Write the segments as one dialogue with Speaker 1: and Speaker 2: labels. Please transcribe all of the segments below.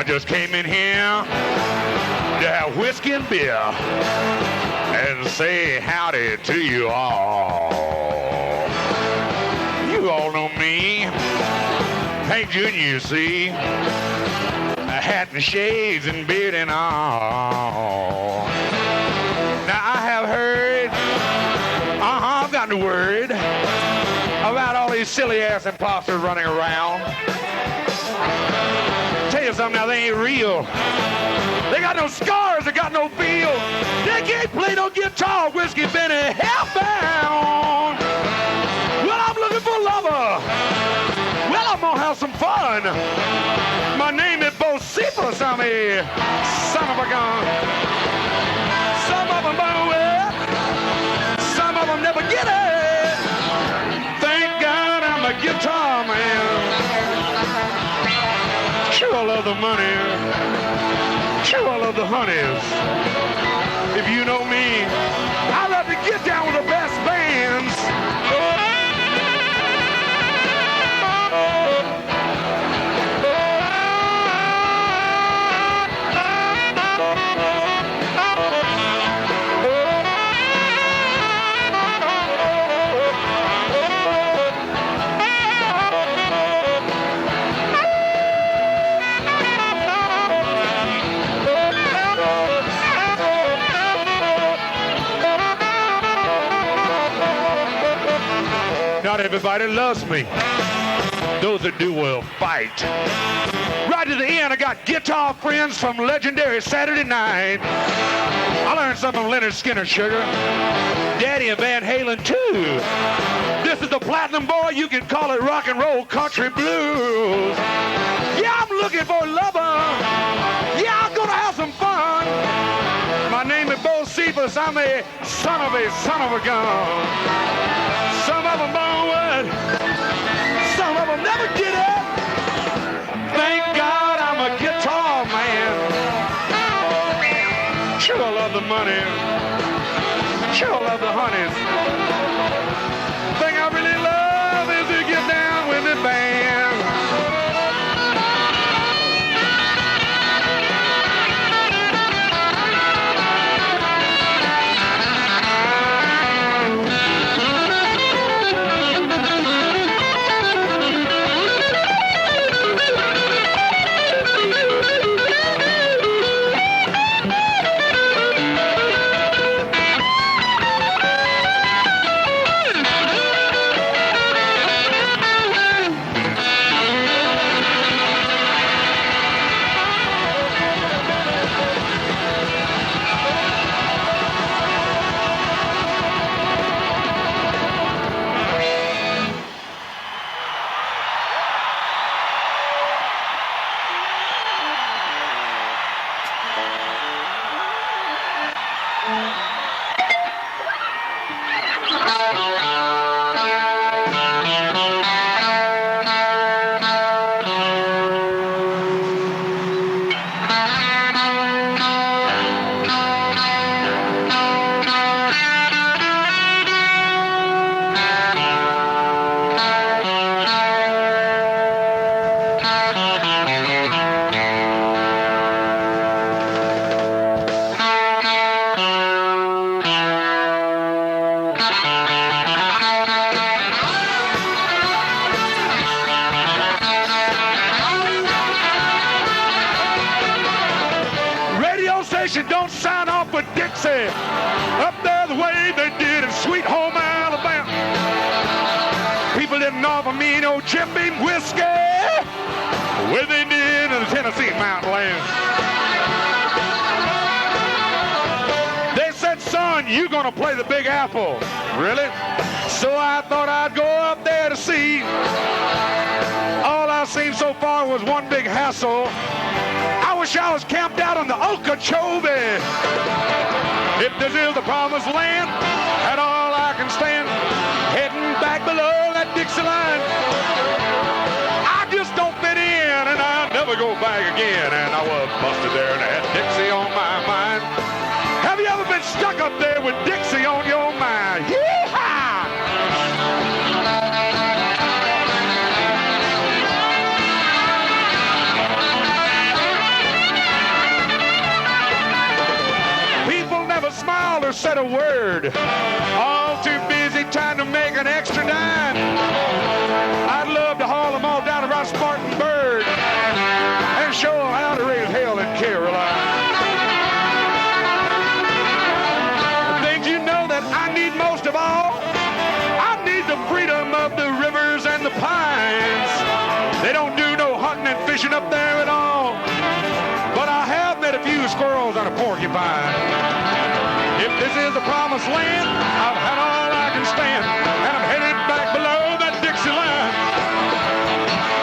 Speaker 1: just came in here to have whiskey and beer and say howdy to you all. You all know me, Hank Jr., you see, a hat and shades and beard and all. Now I have heard, I've gotten word about all these silly ass imposters running around. Tell you something now, they ain't real. They got no scars, they got no feel. They can't play no guitar, Whiskey Benny, hellbound. Well, I'm looking for a lover. Well, I'm gonna have some fun. My name is Bocephus, I'm a son of a gun. Some of them burn well, some of them never get it. Thank God I'm a guitar man. Sure, I love the money. Sure, I love the honeys. If you know me, I love to get down with the best bands. Not everybody loves me. Those that do will fight. Right to the end, I got guitar friends from legendary Saturday Night. I learned something from Leonard Skinner, sugar. Daddy and Van Halen, too. This is the platinum boy. You can call it rock and roll country blues. Yeah, I'm looking for a lover. Yeah, I'm gonna have some fun. My name is Bocephus. I'm a son of a gun. Some of them born wood, some of them never get it. Thank God I'm a guitar man. Sure I love the money, sure I love the honeys. Thing I really love is to get down with the band. Don't sign off with Dixie up there the way they did in Sweet Home Alabama. People didn't offer me no Jim Beam whiskey the way they did in the Tennessee mountain land. They said, son, you gonna play the Big Apple. Really? So I thought I'd go up there to see. All I've seen so far was one big hassle. I wish I was camped out on the Okeechobee. If this is the promised land, that's all I can stand. Heading back below that Dixie line. I just don't fit in, and I'll never go back again. And I was busted there and I had Dixie on my mind. Have you ever been stuck up there with Dixie on your mind? Yee-haw! never said a word. All too busy trying to make an extra dime. I'd love to haul them all down to Ross Martin Bird and show them how to raise hell in Caroline. The things you know that I need most of all, I need the freedom of the rivers and the pines. They don't do no hunting and fishing up there at all, but I have met a few squirrels on a porcupine. If this is the promised land, I've had all I can stand, and I'm headed back below that Dixie line.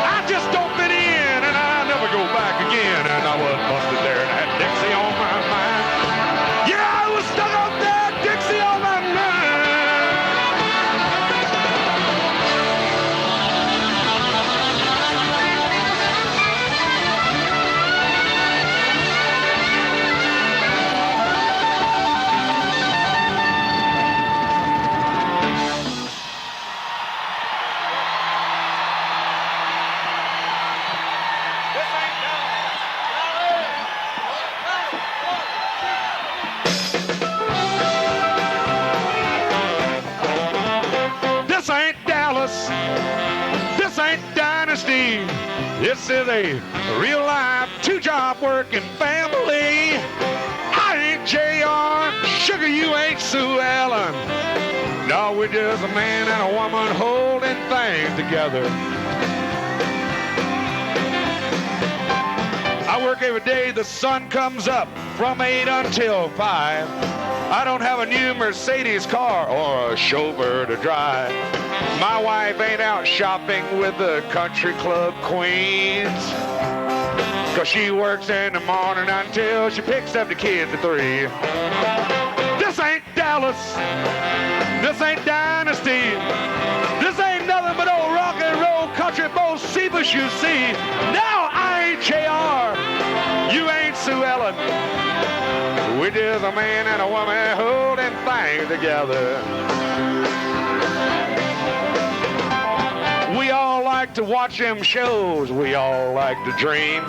Speaker 1: I just don't fit in, and I never go back again, and I was busted there and had Dixie on my mind. Yeah, I was stuck up there, Dixie on my mind. This ain't Dallas. This ain't Dynasty. This is a real life two-job working family. I ain't JR. Sugar, you ain't Sue Ellen. No, we're just a man and a woman holding things together. I work every day the sun comes up from 8 until 5. I don't have a new Mercedes car or a chauffeur to drive. My wife ain't out shopping with the country club queens, 'cause she works in the morning until she picks up the kids at 3. This ain't Dallas. This ain't Dynasty. This ain't nothing but old rock and roll country both Ceebus, you see. Now I ain't JR. You ain't Sue Ellen. We're just a man and a woman holding things together. We all like to watch them shows. We all like to dream.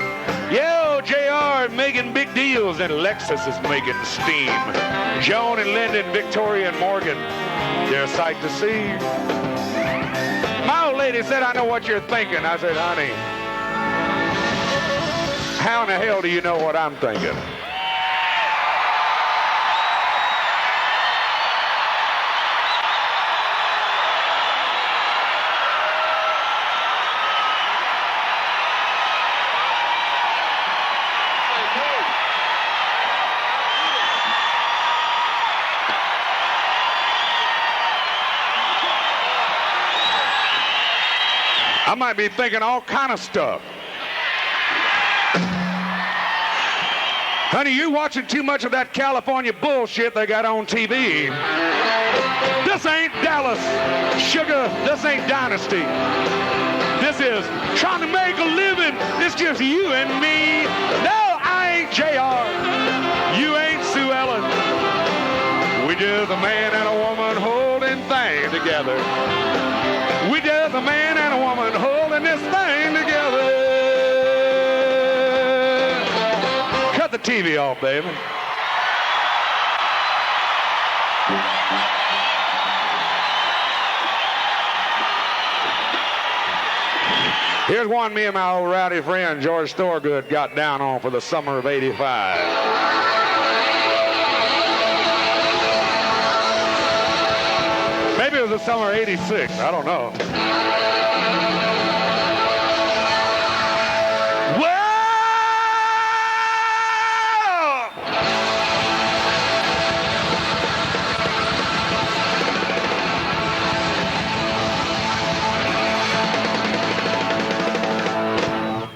Speaker 1: Yo, JR is making big deals and Lexus is making steam. Joan and Lyndon, Victoria and Morgan, they're a sight to see. My old lady said, I know what you're thinking. I said, honey, how in the hell do you know what I'm thinking? I might be thinking all kind of stuff. Honey, you're watching too much of that California bullshit they got on TV. This ain't Dallas. Sugar, this ain't Dynasty. This is trying to make a living. It's just you and me. No, I ain't JR. You ain't Sue Ellen. We just a man and a woman holding things together. We just a man and a woman holding this thing together. Cut the TV off, baby. Here's one me and my old rowdy friend George Thorgood got down on for the summer of '85. Maybe it was the summer of '86. I don't know.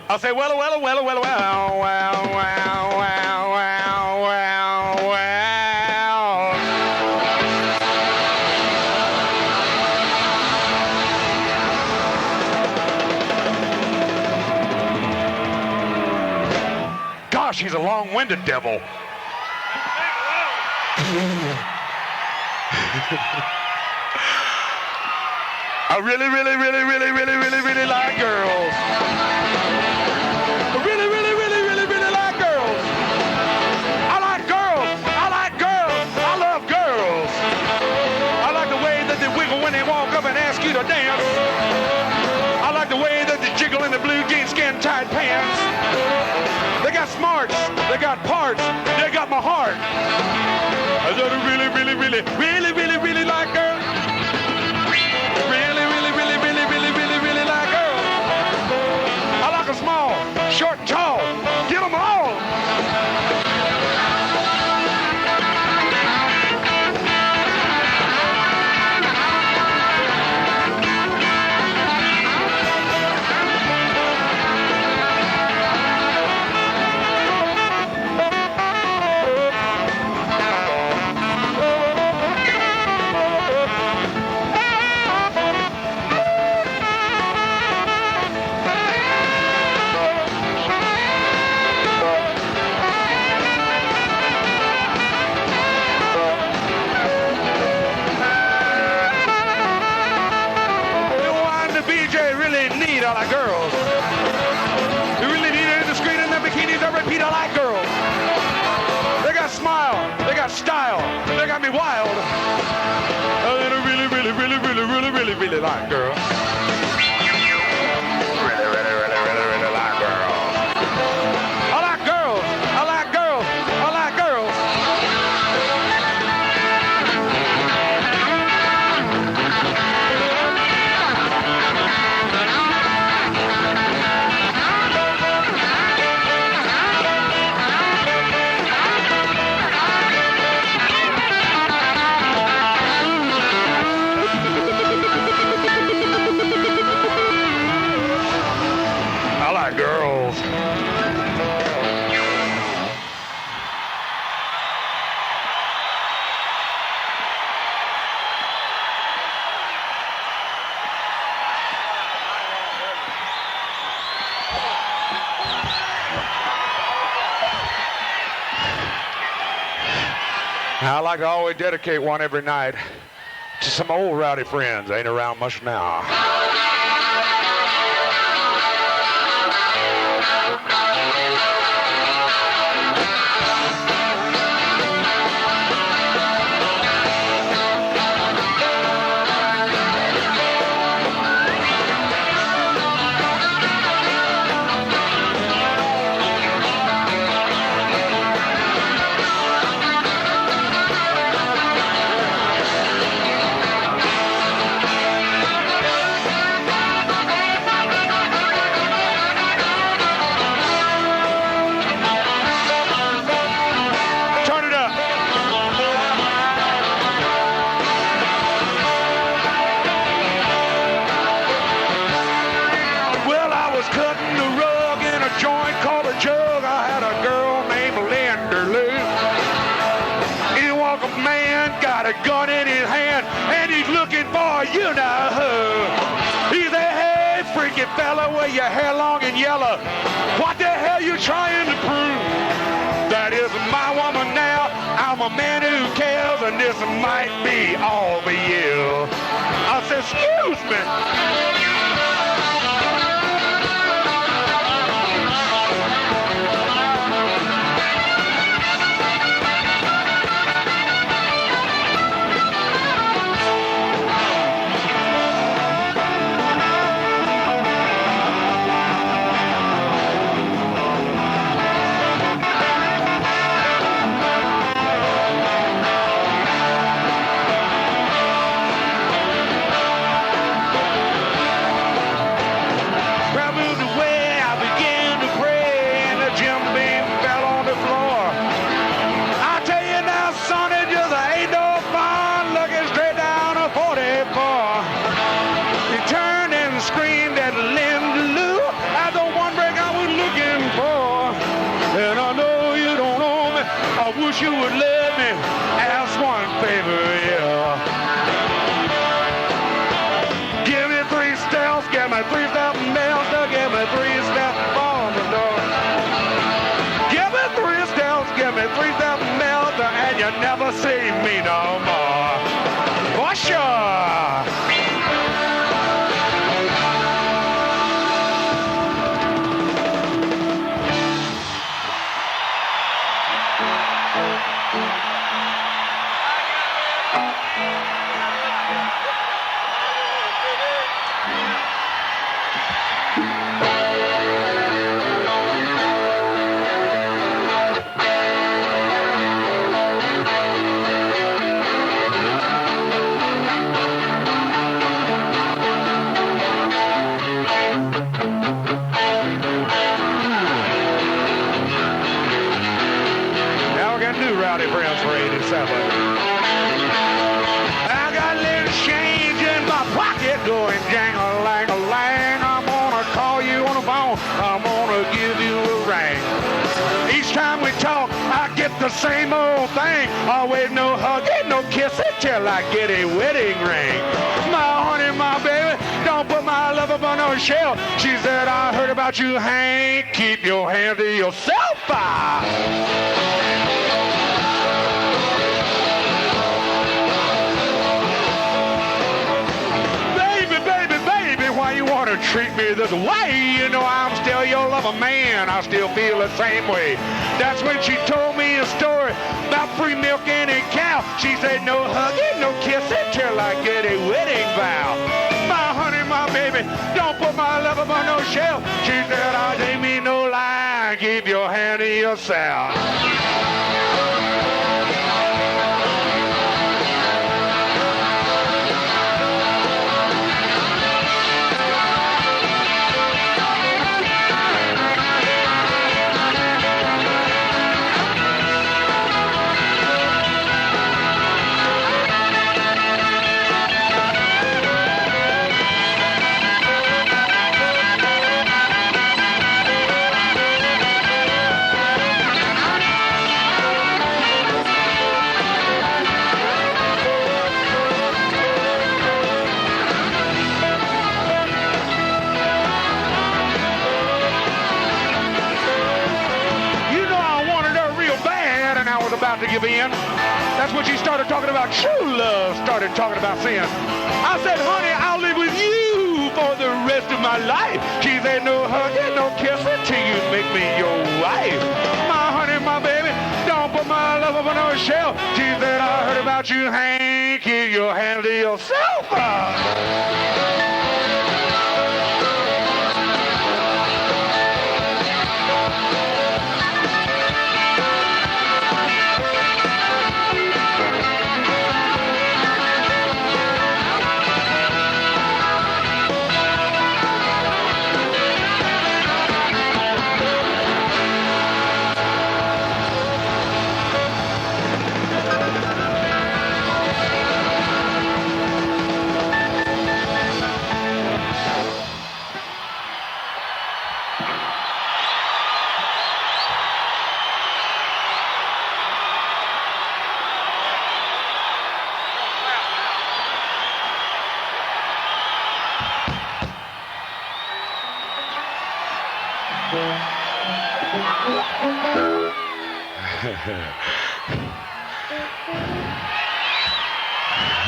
Speaker 1: I'll say, well. Gosh, he's a long-winded devil. I really like girls. I really like girls. I like girls. I love girls. when they walk up and ask you to dance. I like the way that they jiggle in the blue jean skin tight pants. They got smarts, they got parts, they got my heart. I said I really, really, really, really, really, really like girls. Really, really, really, really, really, really, really like girls. I like them small, short, and tall. Get them all. I like girls. You really need it in the street in the bikinis. I repeat, I like girls. They got smile. They got style. They got me wild. I really, really, really, really, really, really, really like girls. Really, really, really, really, really like girls. I like girls. I like girls. I like girls. Girls. I like to always dedicate one every night to some old rowdy friends. Ain't around much now. A gun in his hand, and he's looking for you know who. He's a hey, freaky fella with your hair long and yellow. What the hell you trying to prove? That is my woman now. I'm a man who cares, and this might be all for you. I said, excuse me. You would let me ask one favor, yeah. Give me 3 steps, give me 3 steps nails, give me 3 steps on the door. Give me 3 steps, give me 3 steps nails, and you never see me no more. For sure. Rowdy friends for 87. I got a little change in my pocket going jangle-lang-a-lang. I'm gonna call you on the phone. I'm gonna give you a ring. Each time we talk, I get the same old thing. Always no hugging, no kissing till I get a wedding ring. My honey, my baby, don't put my love up on no shelf. She said, I heard about you, Hank. Keep your hand to yourself. Why you want to treat me this way? You know I'm still your lover man. I still feel the same way. That's when she told me a story about free milk and a cow. She said no hugging, no kissing till I get a wedding vow. My honey, my baby, don't put my love up on no shelf. She said I ain't mean no lie. Keep your hand to yourself. About to give in. That's when she started talking about true love, started talking about sin. I said, honey, I'll live with you for the rest of my life. She said, no hugging, no kissing till you make me your wife. My honey, my baby, don't put my love up on no shelf. She said, I heard about you, Hank. Keep your hand to yourself.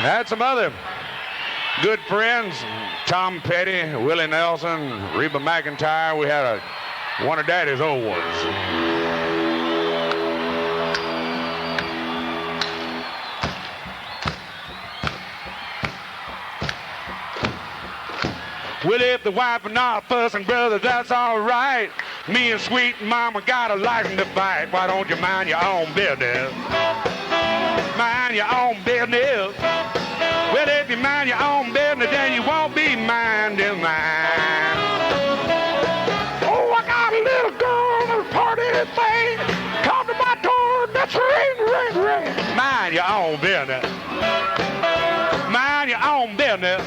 Speaker 1: Had some other good friends, Tom Petty, Willie Nelson, Reba McEntire. We had one of Daddy's old ones. Well, if the wife are not fussing, brother, that's all right. Me and sweet mama got a license to fight. Why don't you mind your own business? Mind your own business. Well, if you mind your own business, then you won't be minding mine. Oh, I got a little girl in a party thing. Come to my door, that's ring, ring, ring. Mind your own business. Mind your own business.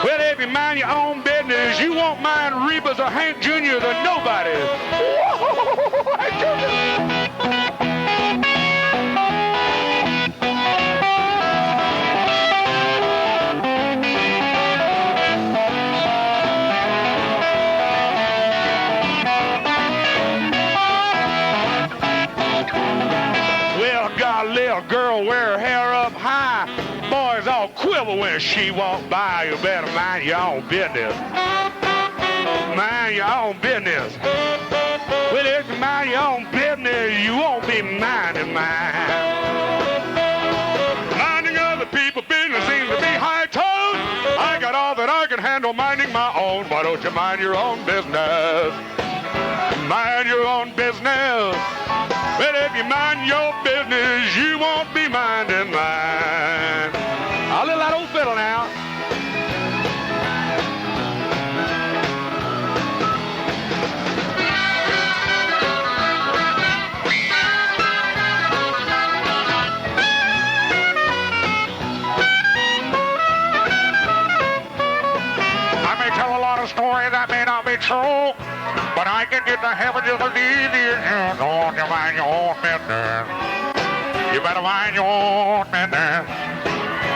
Speaker 1: Well, if you mind your own business, you won't mind Reba's or Hank Jr. the nobody's. Whoa, Hank Jr. Got a little girl wear her hair up high. Boys all quiver when she walk by. You better mind your own business. Mind your own business. Well, if you mind your own business, you won't be minding mine. Minding other people's business seems to be high tone. I got all that I can handle minding my own. own. Why don't you mind your own business? Mind your own business. Well, if you mind your business, you won't be minding mine. A little that old fiddle now. Story that may not be true, but I can get to heaven just as easy as you. Don't you mind your own business? You better mind your own business.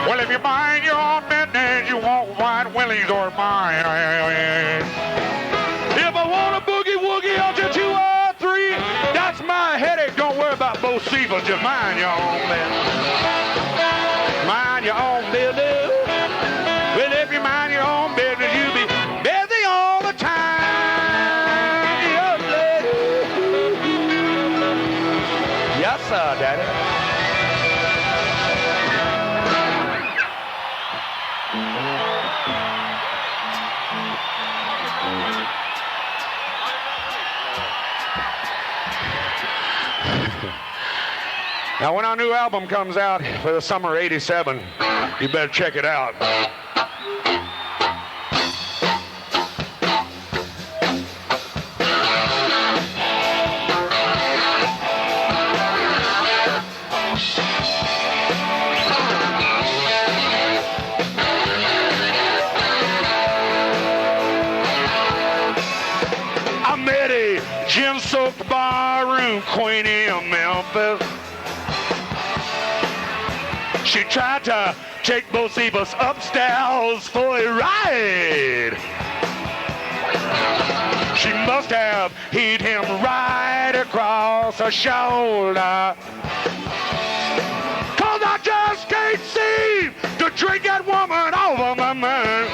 Speaker 1: Well, if you mind your own business, you won't mind Willie's or mine. If I want a boogie woogie, I'll just 2 or 3. That's my headache. Don't worry about both Stephens. Just mind your own business. Mind your own business. Well, if you mind your own business, you'll be busy all the time. Yes, sir, Daddy. Now, when our new album comes out for the summer '87, you better check it out. I met a gin-soaked barroom queen in Memphis. She tried to take both of us upstairs for a ride. She must have hit him right across the shoulder. 'Cause I just can't seem to drink that woman over my mind.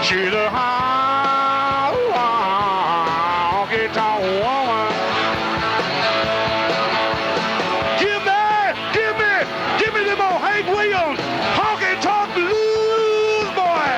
Speaker 1: She's a honky-tonk woman. Give me them old Hank Williams honky-tonk blues, boy.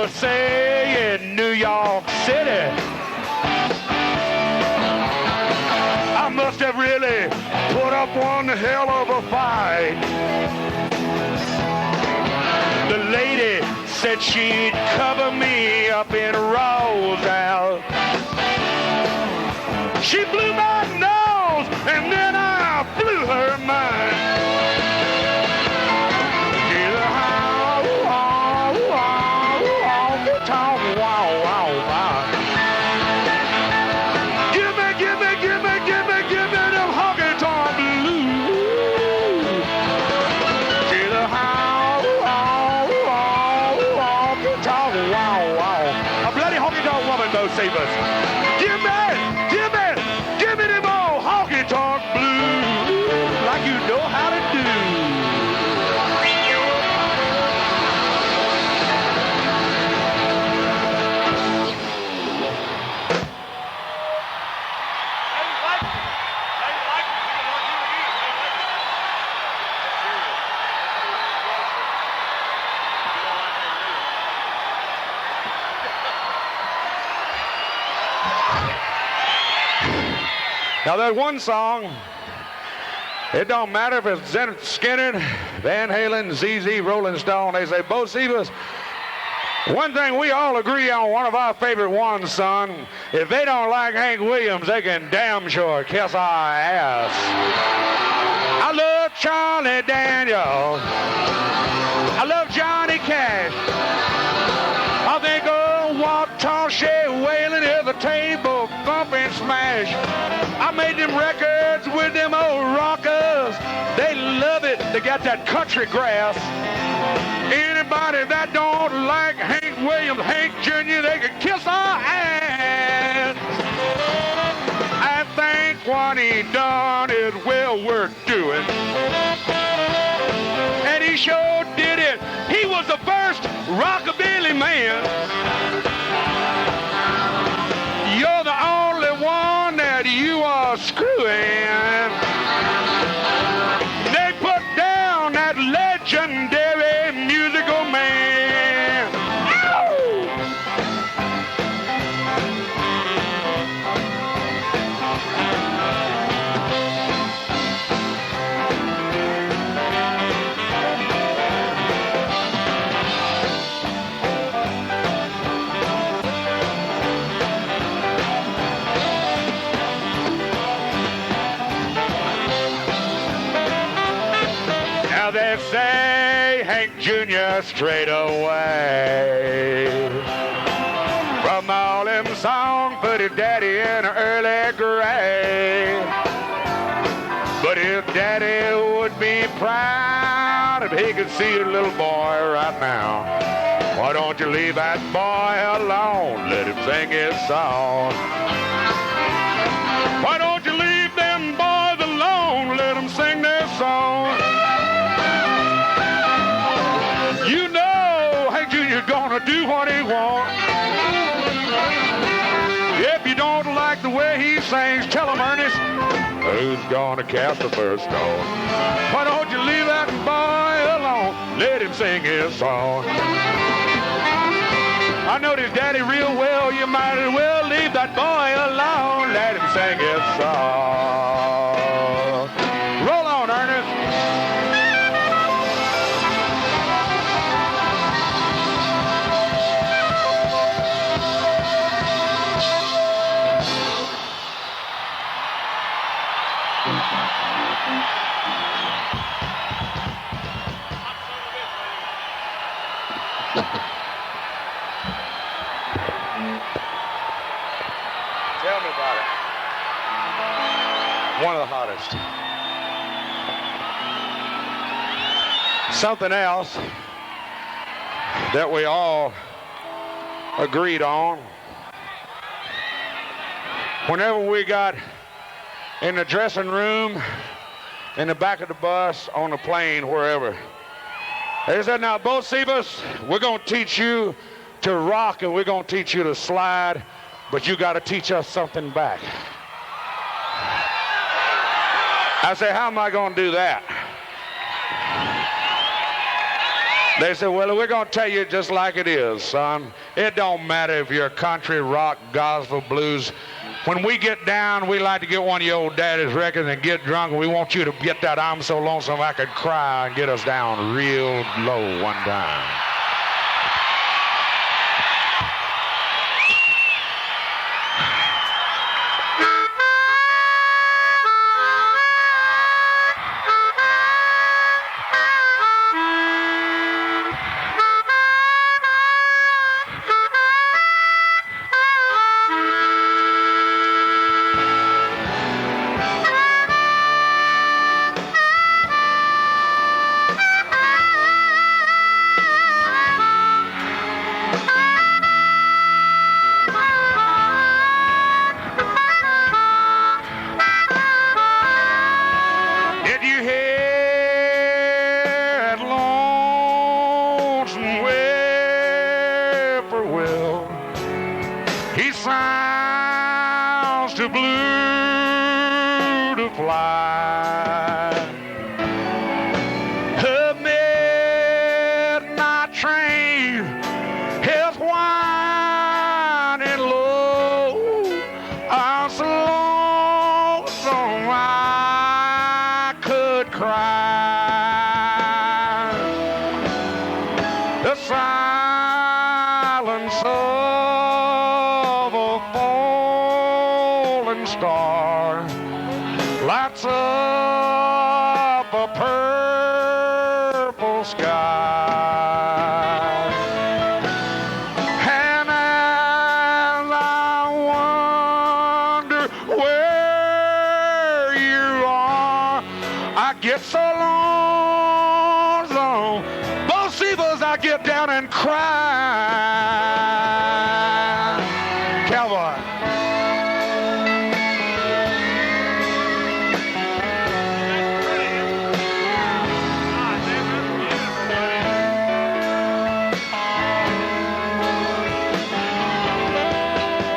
Speaker 1: Say in New York City, I must have really put up one hell of a fight. The lady said she'd cover me up in roses. She blew my nose and then I blew her mind. Save us. Give me them old honky-tonk blues like you know how to do. Now that one song, it don't matter if it's Skinner, Van Halen, ZZ, Rolling Stone, they say, Bo Sivas, one thing we all agree on, one of our favorite ones, son, if they don't like Hank Williams, they can damn sure kiss our ass. I love Charlie Daniels. I love Johnny Cash. I think old Walt Tarshay wailing at the table, thumping smash. I made them records with them old rockers. They love it. They got that country grass. Anybody that don't like Hank Williams, Hank Jr., they can kiss our ass. I think what he done is well worth doing. And he sure did it. He was the first rockabilly man. You're the only one that you are screwing. They put down that legendary musical man. Ow! Now they say Hank Jr. straight away from all them songs put his daddy in an early grave. But his daddy would be proud if he could see a little boy right now. Why don't you leave that boy alone? Let him sing his song. Why don't you leave them boys alone? Let them sing their song. You know Hank Jr. gonna do what he wants. If you don't like the way he sings, tell him, Ernest, who's gonna cast the first stone? Why don't you leave that boy alone? Let him sing his song. I know his daddy real well. You might as well leave that boy alone. Let him sing his song. Roll on, Ernest. Tell me about it. One of the hottest. Something else that we all agreed on. Whenever we got in the dressing room, in the back of the bus, on the plane, wherever, they said, now, both of us, we're going to teach you to rock and we're going to teach you to slide, but you got to teach us something back. I said, how am I going to do that? They said, well, we're going to tell you just like it is, son. It don't matter if you're country, rock, gospel, blues. When we get down, we like to get one of your old daddy's records and get drunk, and we want you to get that I'm So Lonesome I Could Cry and get us down real low one time. Bocephus, I get down and cry. Cowboy.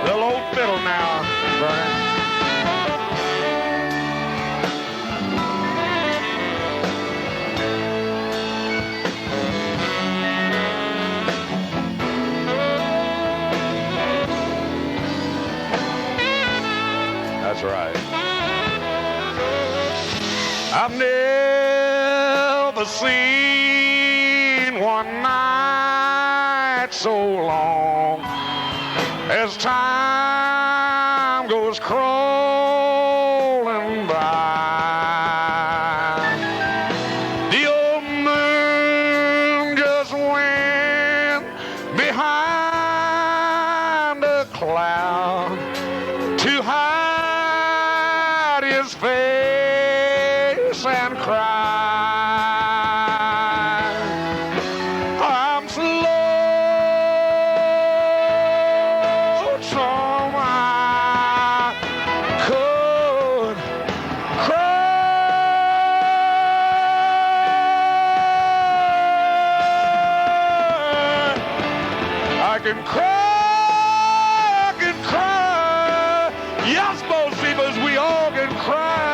Speaker 1: Little old fiddle now, Brian. That's right. I've never seen one night so long as time goes crawling by. The old moon just went behind a cloud to hide his face and cry. I'm so lonesome I could cry. I can cry, I can cry. Yes, Bocephus, we all can cry.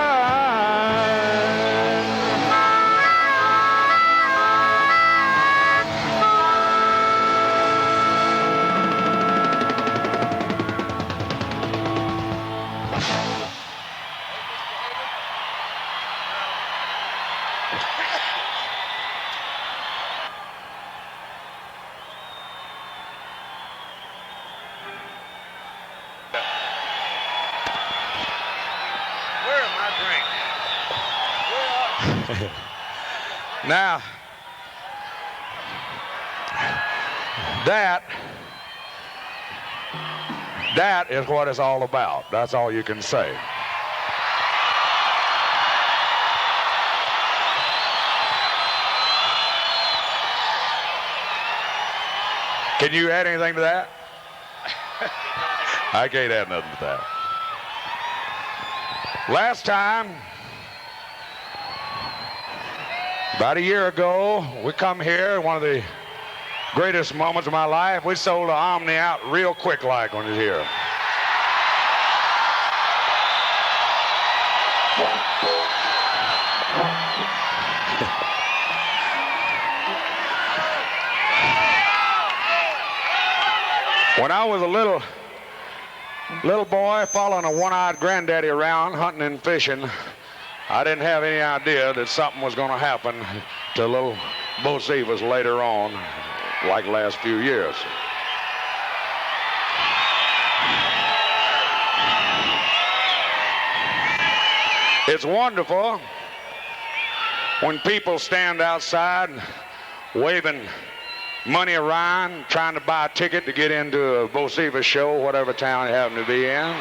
Speaker 1: Now, that is what it's all about. That's all you can say. Can you add anything to that? I can't add nothing to that. Last time, about a year ago, we come here, one of the greatest moments of my life. We sold the Omni out real quick like when it's here. When I was a little boy following a one-eyed granddaddy around hunting and fishing, I didn't have any idea that something was going to happen to little Bocephus later on, like the last few years. It's wonderful when people stand outside waving money around, trying to buy a ticket to get into a Bocephus show, whatever town you happen to be in.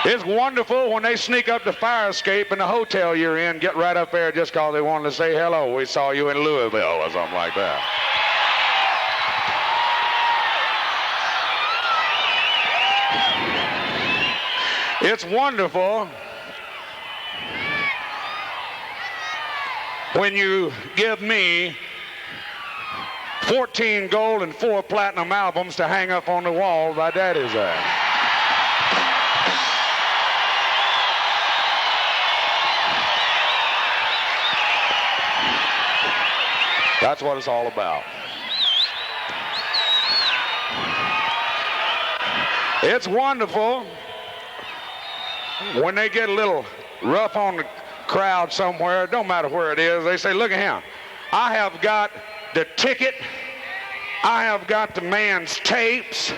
Speaker 1: It's wonderful when they sneak up the fire escape in the hotel you're in, get right up there just because they wanted to say hello. We saw you in Louisville or something like that. It's wonderful when you give me 14 gold and 4 platinum albums to hang up on the wall by Daddy's house. That's what it's all about. It's wonderful when they get a little rough on the crowd somewhere, it don't matter where it is, they say, look at him. I have got the ticket. I have got the man's tapes.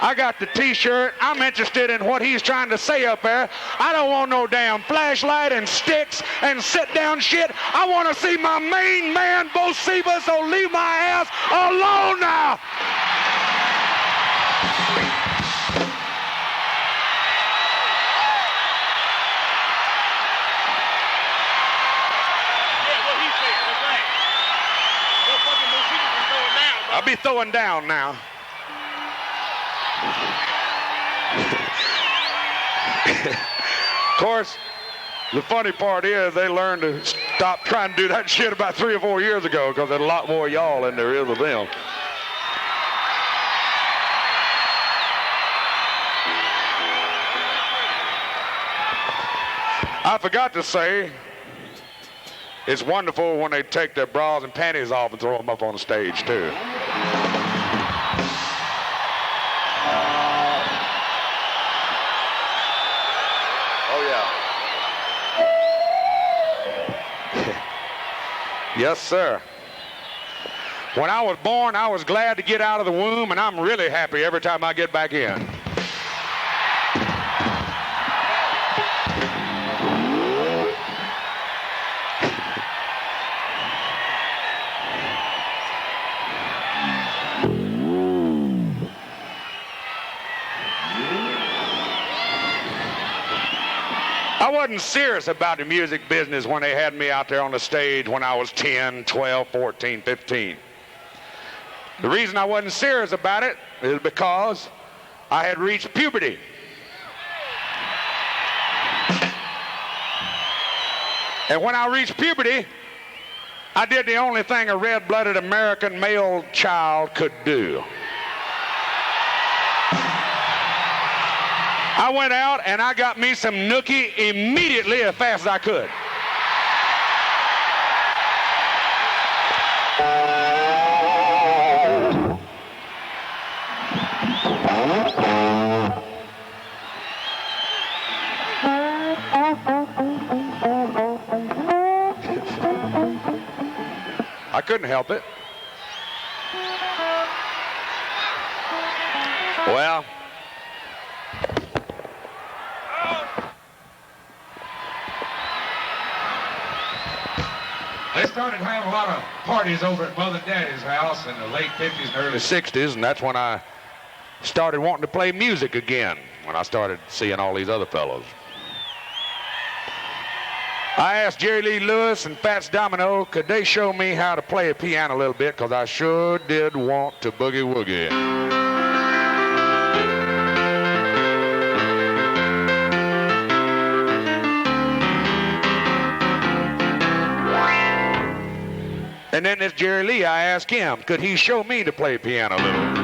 Speaker 1: I got the t-shirt. I'm interested in what he's trying to say up there. I don't want no damn flashlight and sticks and sit-down shit. I want to see my main man, Bocephus, so leave my ass alone now. I'll be throwing down now. Of course, the funny part is they learned to stop trying to do that shit about 3 or 4 years ago because there's a lot more y'all than there is of them. I forgot to say, it's wonderful when they take their bras and panties off and throw them up on the stage, too. Oh, yeah. Yes, sir. When I was born, I was glad to get out of the womb, and I'm really happy every time I get back in. I wasn't serious about the music business when they had me out there on the stage when I was 10, 12, 14, 15. The reason I wasn't serious about it is because I had reached puberty. And when I reached puberty, I did the only thing a red-blooded American male child could do. I went out and I got me some nookie immediately as fast as I could. I couldn't help it. Well, they started having a lot of parties over at Mother and Daddy's house in the late 50s and early 60s, and that's when I started wanting to play music again, when I started seeing all these other fellows. I asked Jerry Lee Lewis and Fats Domino, could they show me how to play a piano a little bit, because I sure did want to boogie woogie. And then this Jerry Lee, I asked him, could he show me to play piano a little?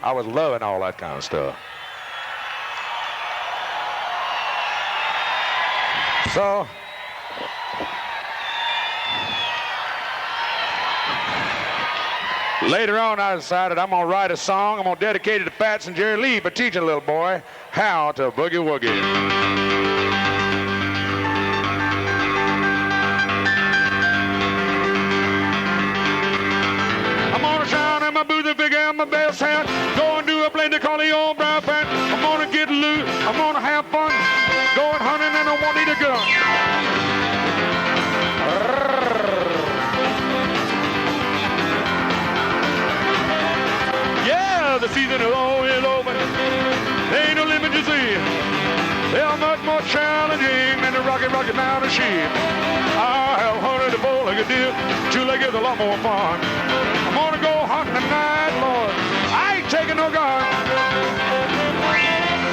Speaker 1: I was loving all that kind of stuff. So, later on I decided I'm going to write a song. I'm going to dedicate it to Fats and Jerry Lee for teaching a little boy how to boogie woogie. I'm going to shine in my booty figure and my best hat. Go and do a play they call the old brown fat. I'm going to get loose. I'm going to have fun. Going hunting and I won't need a gun. Yeah, the season is always open. There ain't no limit to see. They are much more challenging than the Rocky Mountain sheep. I have hunted a bow-legged deer. Two-legged is a lot more fun. I'm gonna go hunting tonight, Lord. I ain't taking no gun.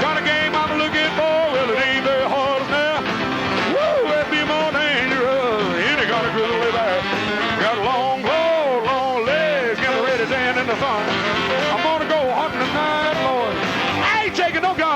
Speaker 1: Got a game I'm looking for. Well, it ain't very hard now. Woo, it'd be more dangerous. Any got a grizzly bear. Got long claws, long legs, getting ready to stand in the sun. I'm gonna go hunting tonight, Lord. I ain't taking no gun.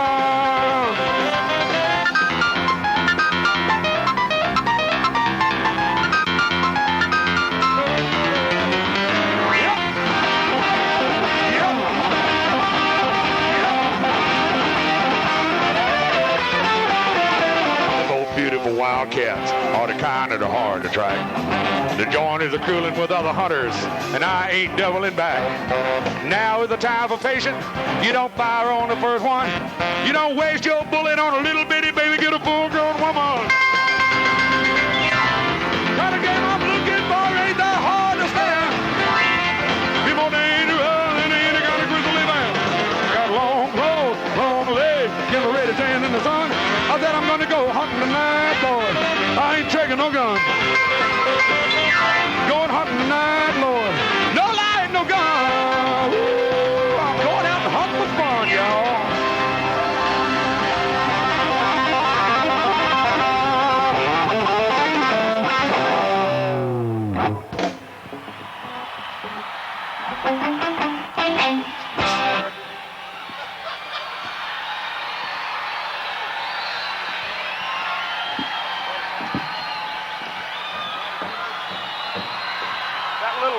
Speaker 1: Wildcats are the kind that are hard to track. The joint is a cooling with other hunters, and I ain't doubling back. Now is the time for patience. You don't fire on the first one. You don't waste your bullet on a little bitty baby. Get a full-grown woman. Got a game of taking no gun. Going hunting tonight, Lord. No lie, no gun. Ooh, I'm going out to hunt for fun, y'all.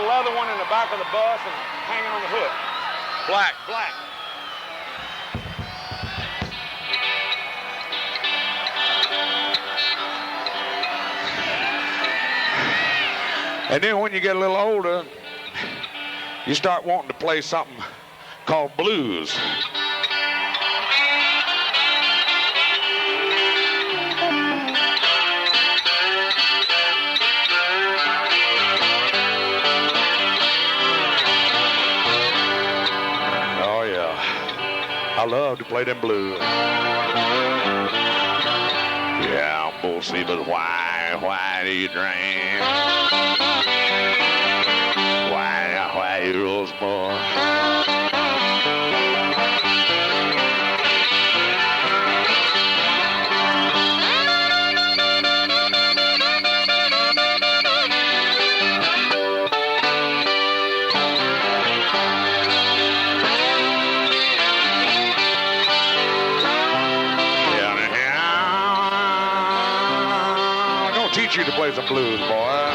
Speaker 1: Leather one in the back of the bus and hanging on the hook. Black. And then when you get a little older, you start wanting to play something called blues. I love to play them blues. Yeah, bullseye, but why do you drink? Why you rose more? Teach you to play some blues, boy.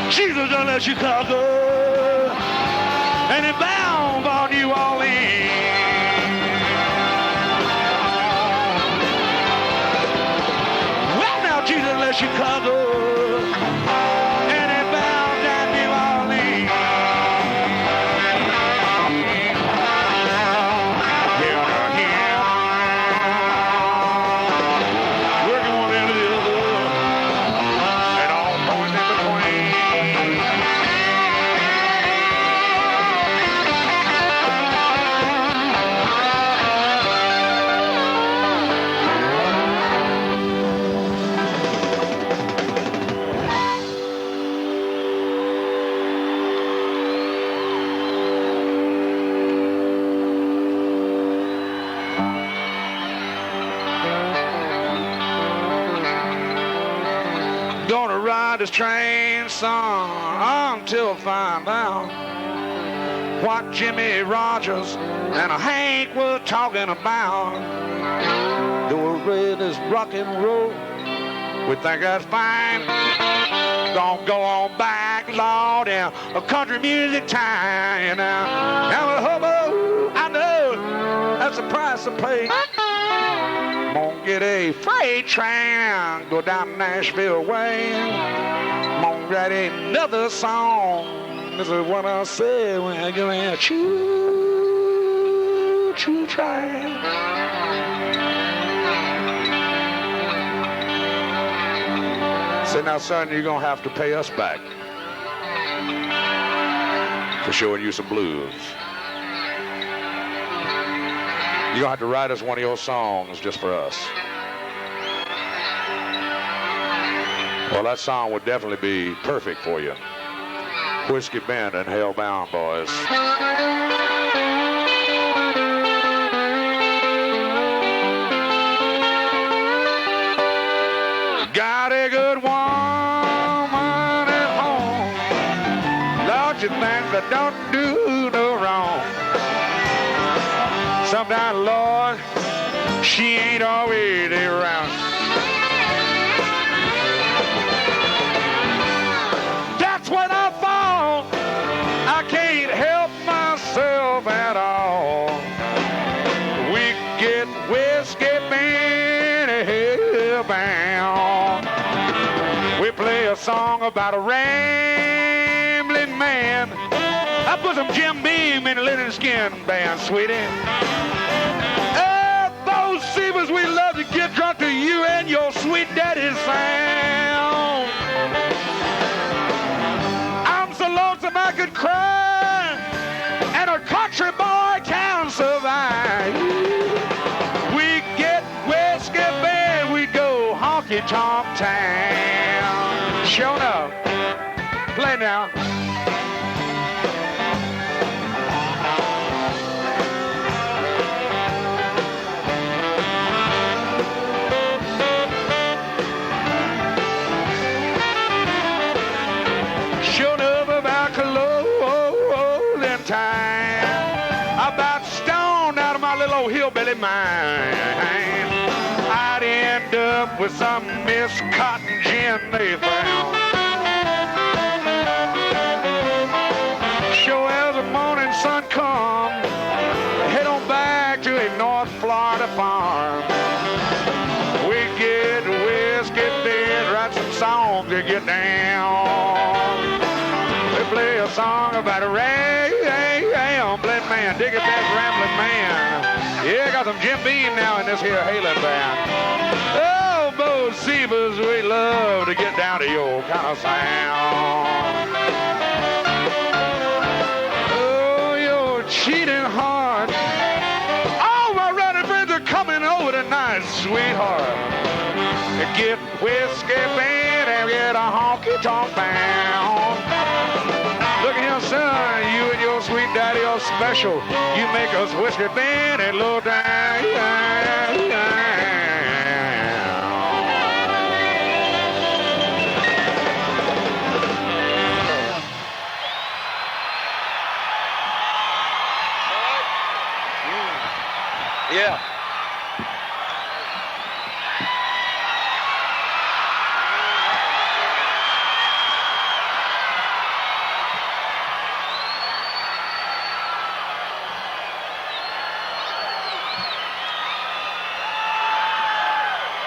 Speaker 1: Jesus done left Chicago and he bound for New Orleans. Well, now Jesus left Chicago. Gonna ride this train, son, until I find out what Jimmy Rogers and Hank were talking about. Go read this rock and roll, we think that's fine. Don't go on back, Lord, in a country music time. Now a hobo, I know that's the price to pay. Gonna get a freight train, go down Nashville way. Gonna write another song. This is what I say when I go in a choo-choo train. Say, now, son, you're gonna have to pay us back for showing you some blues. You're gonna have to write us one of your songs just for us. Well, that song would definitely be perfect for you. Whiskey Band and Hellbound Boys. Got a good woman at home. Lord, you think that don't do no wrong. Sometimes, Lord, she ain't always around. That's when I fall. I can't help myself at all. We get whiskey band hellbound. We play a song about a rambling man. I put some Jim Beam in a linen skin band, sweetie. Those Seavers, we love to get drunk to you and your sweet daddy's sound. I cry, and a country boy can survive. We get whiskey bad, we go honky-tonk town. Show up. Play now. Showed up about closing time. About stoned out of my little old hillbilly mind. I'd end up with some Miss Cotton gin they found. Sure as the morning sun come, head on back to a North Florida farm. We get whiskey bed, write some songs to get down. We play a song about a rambling man, dig it that rambling man. Yeah, got some Jim Beam now in this here hailing band. Oh, Bo Seavers, we love to get down to your kind of sound. Oh, your cheating heart. All my running friends are coming over tonight, sweetheart. Get whiskey band and get a honky-tonk bound. Look at here, son, you and your sweet daddy are special. You make us whiskey band and low down. Yeah.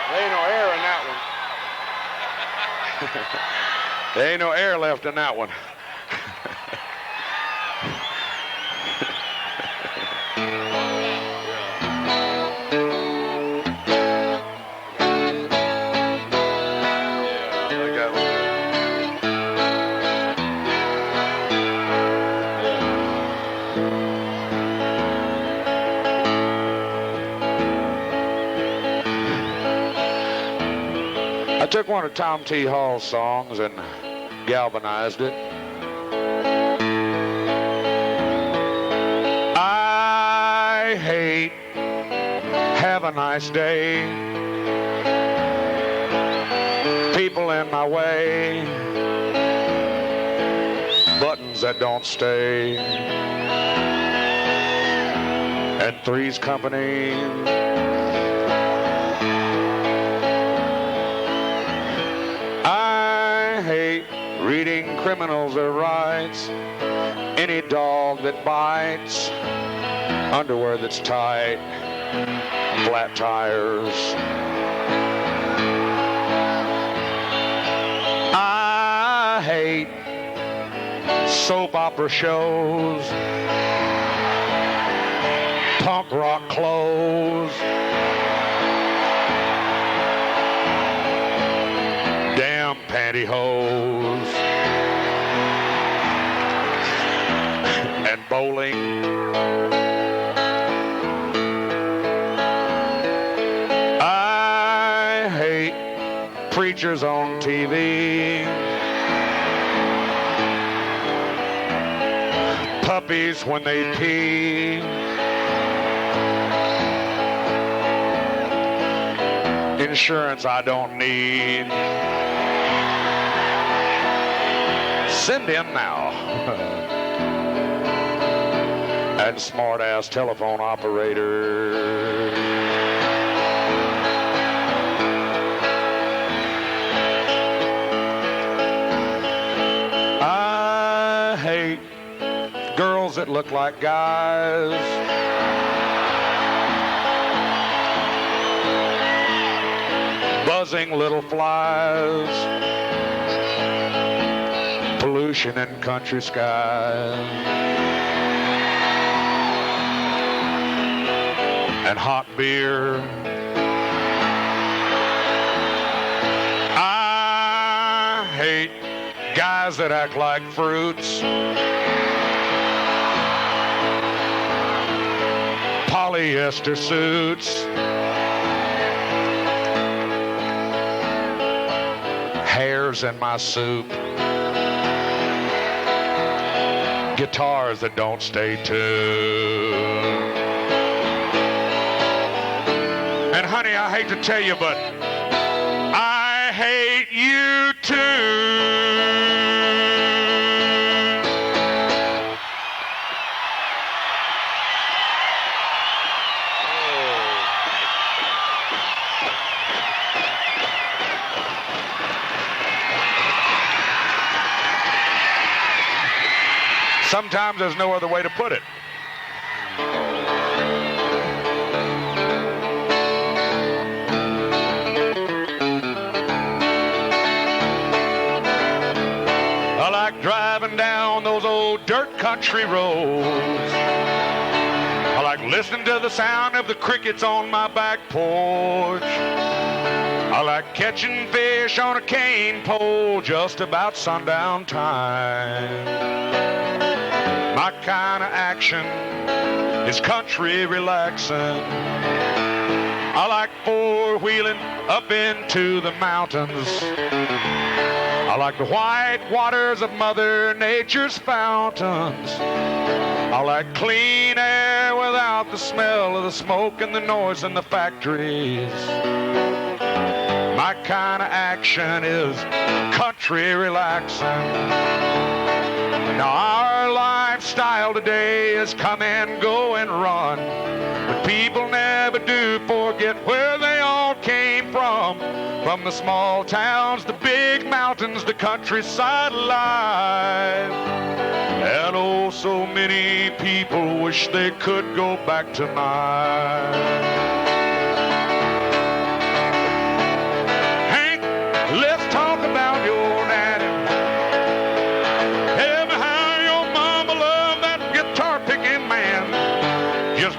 Speaker 1: There ain't no air in that one. There ain't no air left in that one. I took one of Tom T. Hall's songs and galvanized it. I hate have a nice day. People in my way. Buttons that don't stay. And three's company. I hate reading criminals' rights, any dog that bites, underwear that's tight, flat tires. I hate soap opera shows, punk rock clothes, pantyhose, and bowling. I hate preachers on TV, puppies when they pee, insurance I don't need. Send in now. And smart-ass telephone operator. I hate girls that look like guys. Buzzing little flies. Pollution in country skies. And hot beer. I hate guys that act like fruits. polyester suits. Hairs in my soup. Guitars that don't stay tuned. And honey, I hate to tell you, but I hate you too. Sometimes there's no other way to put it. I like driving down those old dirt country roads. I like listening to the sound of the crickets on my back porch. I like catching fish on a cane pole just about sundown time. My kind of action is country relaxing. I like four-wheeling up into the mountains. I like the white waters of Mother Nature's fountains. I like clean air without the smell of the smoke and the noise in the factories. My kind of action is country relaxing. Now our lifestyle today is come and go and run, but people never do forget where they all came from the small towns, the big mountains, the countryside life. And oh, so many people wish they could go back tonight. Hank, let's talk about your daddy.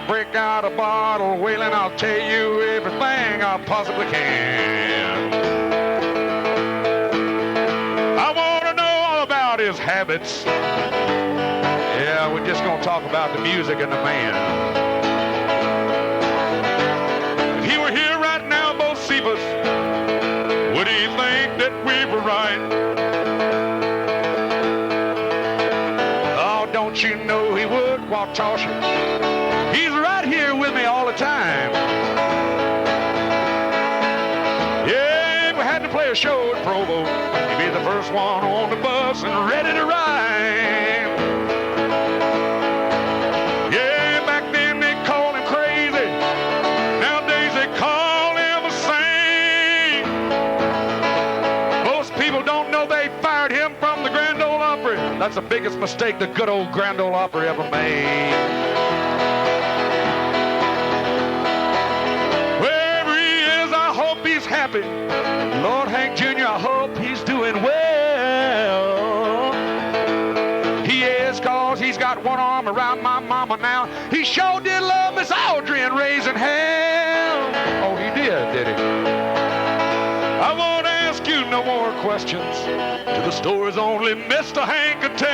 Speaker 1: Break out a bottle, Waylon, I'll tell you everything I possibly can. I want to know all about his habits. Yeah, we're just going to talk about the music and the man. If he were here right now, both Cephas, would he think that we were right? Oh, don't you know he would, Watasha? He's right here with me all the time. Yeah, if we had to play a show at Provo, he'd be the first one on the bus and ready to ride. Yeah, back then they called him crazy. Nowadays they call him a saint. Most people don't know they fired him from the Grand Ole Opry. That's the biggest mistake the good old Grand Ole Opry ever made. Happy. Lord Hank Jr., I hope he's doing well. He is, cause he's got one arm around my mama now. He sure did love Miss Audrey and raising hell. Oh, he did he? I won't ask you no more questions to the stories only Mr. Hank could tell.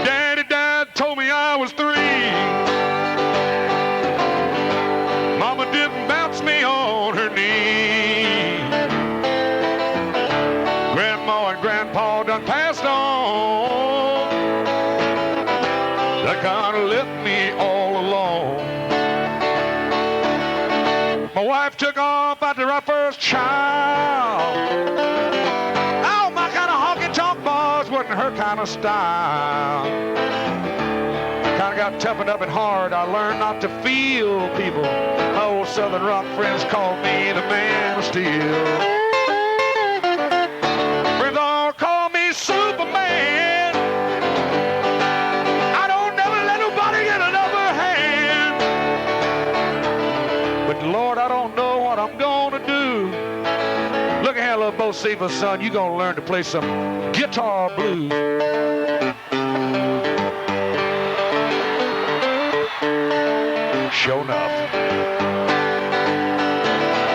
Speaker 1: Daddy died, told me I was 3. Didn't bounce me on her knee. Grandma and Grandpa done passed on. That kind of left me all alone. My wife took off after our first child. Oh, my kind of honky-tonk boys wasn't her kind of style. Kind of got toughened up and hard. I learned not to feel people. My old Southern rock friends called me the man of steel. Friends all call me Superman. I don't never let nobody get another hand. But Lord, I don't know what I'm gonna do. Look at here, little Bo Cephas, son. You gonna learn to play some guitar blues. Sure enough.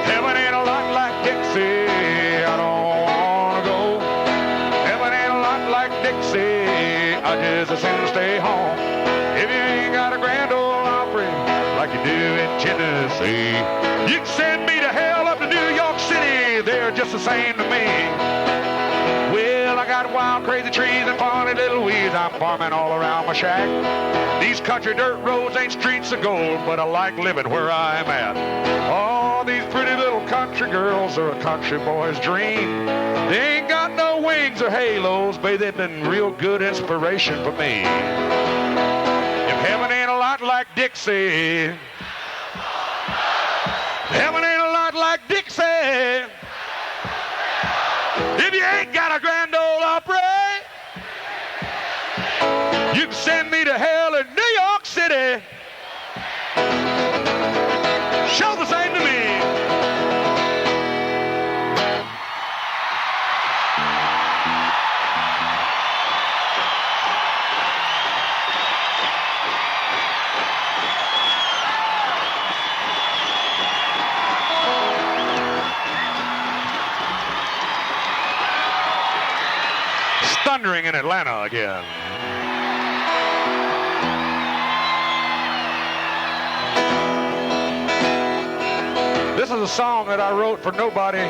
Speaker 1: Heaven ain't a lot like Dixie. I don't wanna go. Heaven ain't a lot like Dixie. I just assume like you do in Tennessee. You can send me to hell up to New York City, they're just the same to me. Well, I got wild, crazy trees and funny little weeds. I'm farming all around my shack. These country dirt roads ain't streets of gold, but I like living where I'm at. Oh, these pretty little country girls are a country boy's dream. They ain't got no wings or halos, but they've been real good inspiration for me. If heaven ain't a lot like Dixie, heaven ain't a lot like Dixie. If you ain't got a Grand Ole Opry, you can send me to hell in New York City. Show the same to me. Thundering in Atlanta again. This is a song that I wrote for nobody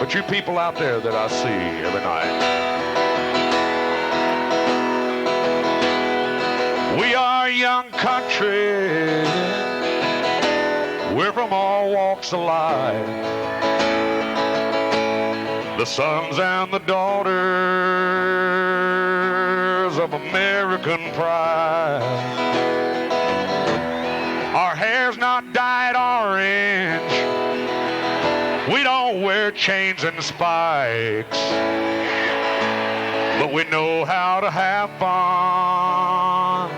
Speaker 1: but you people out there that I see every night. We are young country. We're from all walks of life. The sons and the daughters of American pride. Our hair's not dyed orange. We don't wear chains and spikes. But we know how to have fun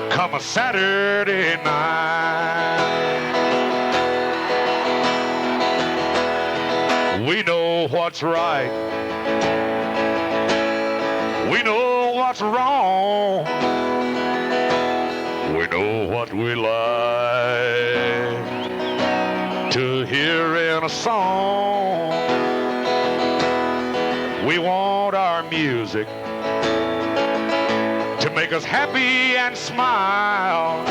Speaker 1: come a Saturday night. We know what's right. We know what's wrong. We know what we like to hear in a song. We want our music to make us happy and smile.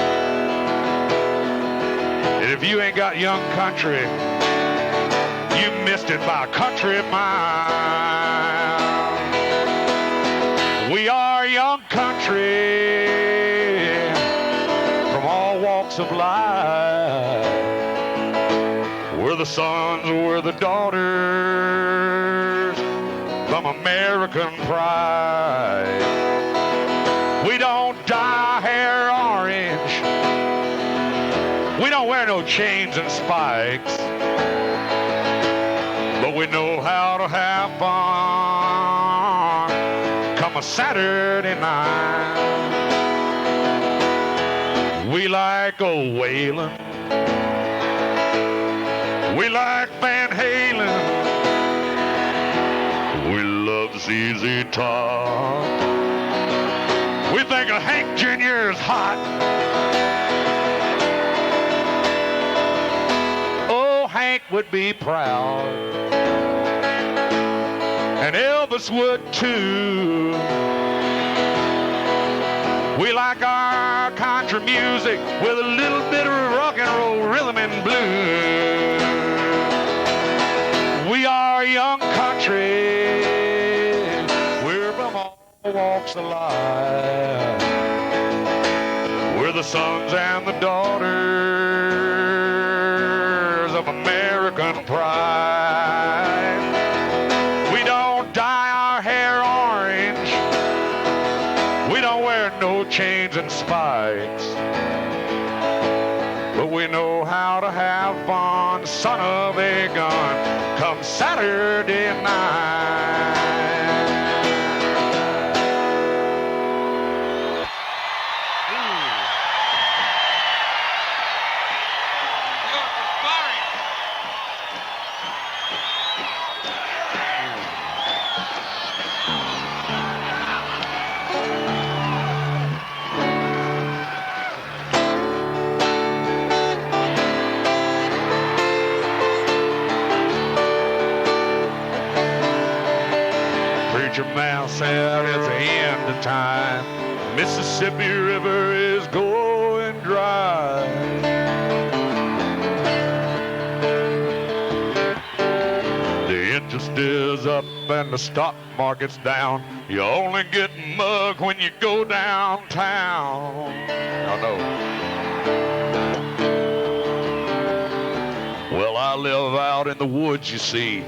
Speaker 1: And if you ain't got young country, you missed it by a country mile. We are young country from all walks of life. We're the sons, we're the daughters from American pride. We don't dye hair orange. We don't wear no chains and spikes. But we know how to have fun come a Saturday night. We like old Waylon. We like Van Halen. We love ZZ Top. We think of Hank Jr. is hot. Oh, Hank would be proud. And Elvis would too. We like our country music with a little bit of rock and roll rhythm and blues. We are young country. We're from all walks of life. We're the sons and the daughters of American pride. We don't dye our hair orange. We don't wear no chains and spikes. But we know how to have fun, son of a gun, come Saturday night. Preacher man said it's the end of time. Mississippi River is going dry. is up and the stock market's down. You only get mugged when you go downtown. I know. Well, I live out in the woods, you see.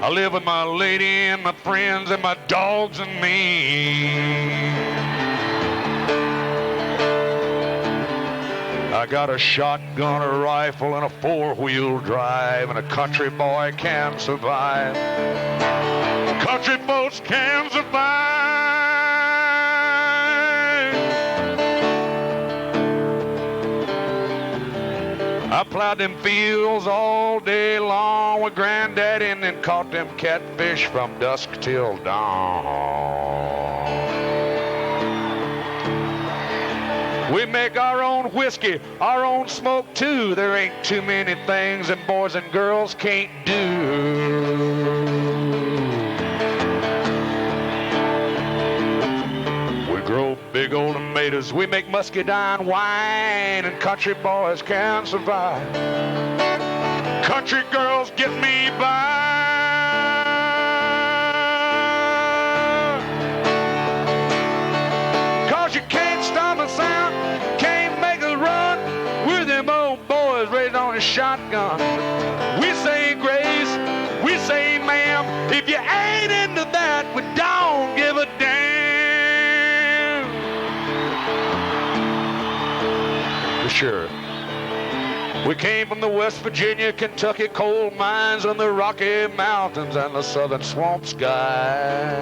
Speaker 1: I live with my lady and my friends and my dogs and me. I got a shotgun, a rifle, and a four-wheel drive, and a country boy can survive. Country folks can survive. I plowed them fields all day long with Granddaddy and then caught them catfish from dusk till dawn. We make our own whiskey, our own smoke too. There ain't too many things them boys and girls can't do. We grow big old tomatoes, we make muscadine wine, and country boys can survive. Country girls get me by. You can't stop a sound, can't make a run. We're them old boys raised on a shotgun. We say grace, we say ma'am. If you ain't into that, we don't give a damn. For sure. We came from the West Virginia, Kentucky coal mines and the Rocky Mountains and the southern swamp sky.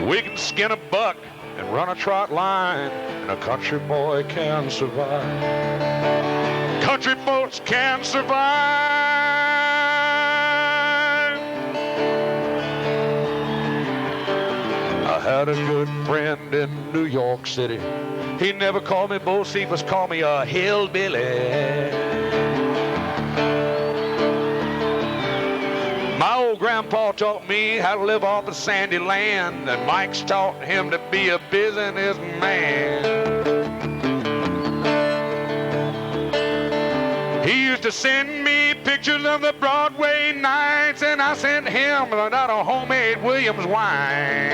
Speaker 1: We can skin a buck and run a trot line, and a country boy can survive. Country folks can survive. I had a good friend in New York City. He never called me Bo Cephas, called me a hillbilly. My old grandpa taught me how to live off a sandy land, and Mike's taught him to be a businessman. He used to send me pictures of the Broadway nights, and I sent him out of homemade Williams wine.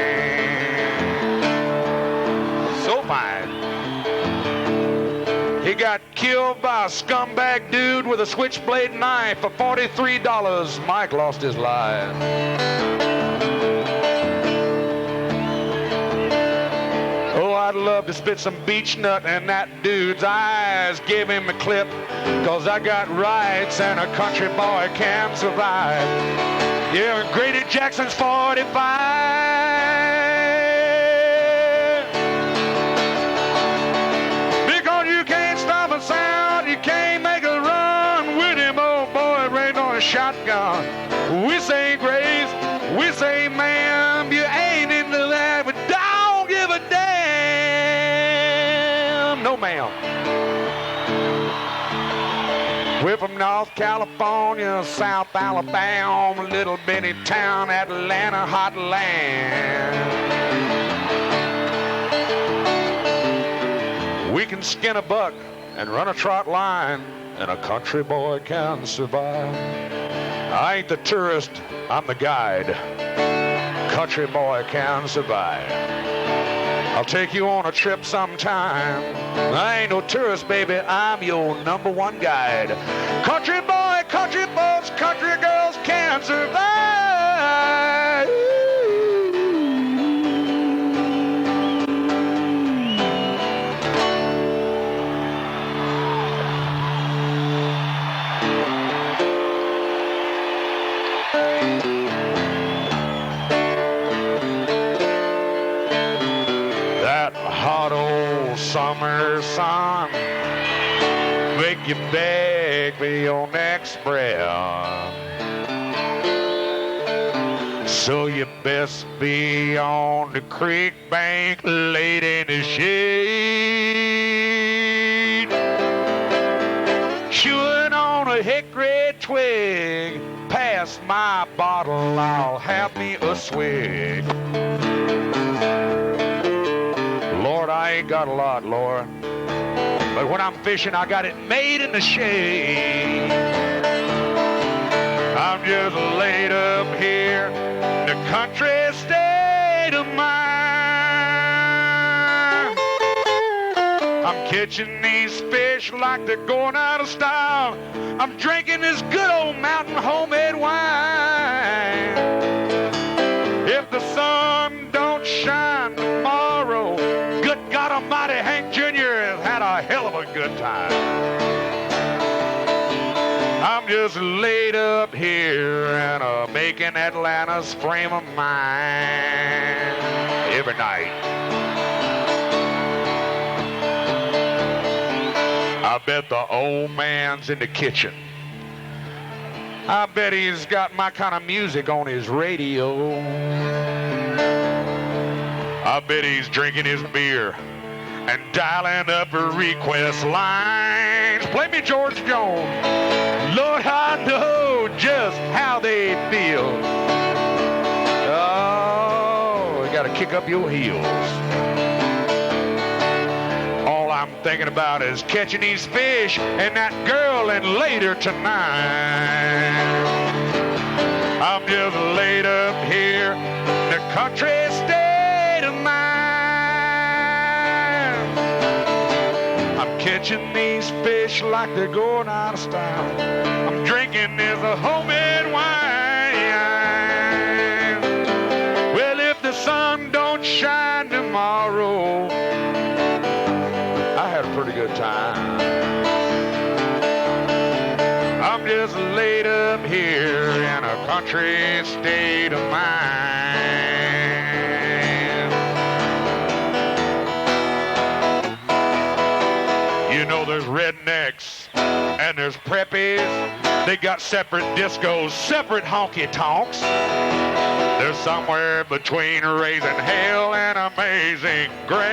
Speaker 1: So fine. He got killed by a scumbag dude with a switchblade knife for $43. Mike lost his life. Oh, I'd love to spit some beech nut in that dude's eyes. Give him a clip, 'cause I got rights and a country boy can survive. Yeah, Grady Jackson's 45. Sound, you can't make a run with him, old boy raised on a shotgun. We say grace, we say ma'am, you ain't into that, but don't give a damn. No ma'am. We're from North California, South Alabama, little bitty town, Atlanta, hot land. We can skin a buck and run a trot line, and a country boy can survive. I ain't the tourist, I'm the guide. Country boy can survive. I'll take you on a trip sometime. I ain't no tourist, baby, I'm your #1 guide. Country boy, country boys, country girls can survive. Hot old summer sun make you beg for your next breath. So you best be on the creek bank laid in the shade, chewing on a hickory twig. Pass my bottle, I'll have me a swig. Lord, I ain't got a lot, Lord. But when I'm fishing, I got it made in the shade. I'm just laid up here in the country state of mind. I'm catching these fish like they're going out of style. I'm drinking this good old mountain homemade wine. If the sun don't shine tomorrow, good God Almighty, Hank Jr. has had a hell of a good time. I'm just laid up here and making Atlanta's frame of mind every night. I bet the old man's in the kitchen. I bet he's got my kind of music on his radio. I bet he's drinking his beer and dialing up request lines. Play me George Jones. Lord, I know just how they feel. Oh, you gotta kick up your heels. All I'm thinking about is catching these fish and that girl and later tonight. I'm just laid up here in the country state of mind. I'm catching these fish like they're going out of style. I'm drinking this homemade wine. Well, if the sun don't shine tomorrow, I had a pretty good time. I'm just laid up here in a country state of mind. You know there's rednecks and there's preppies. They got separate discos, separate honky-tonks. They're somewhere between raising hell and amazing grace.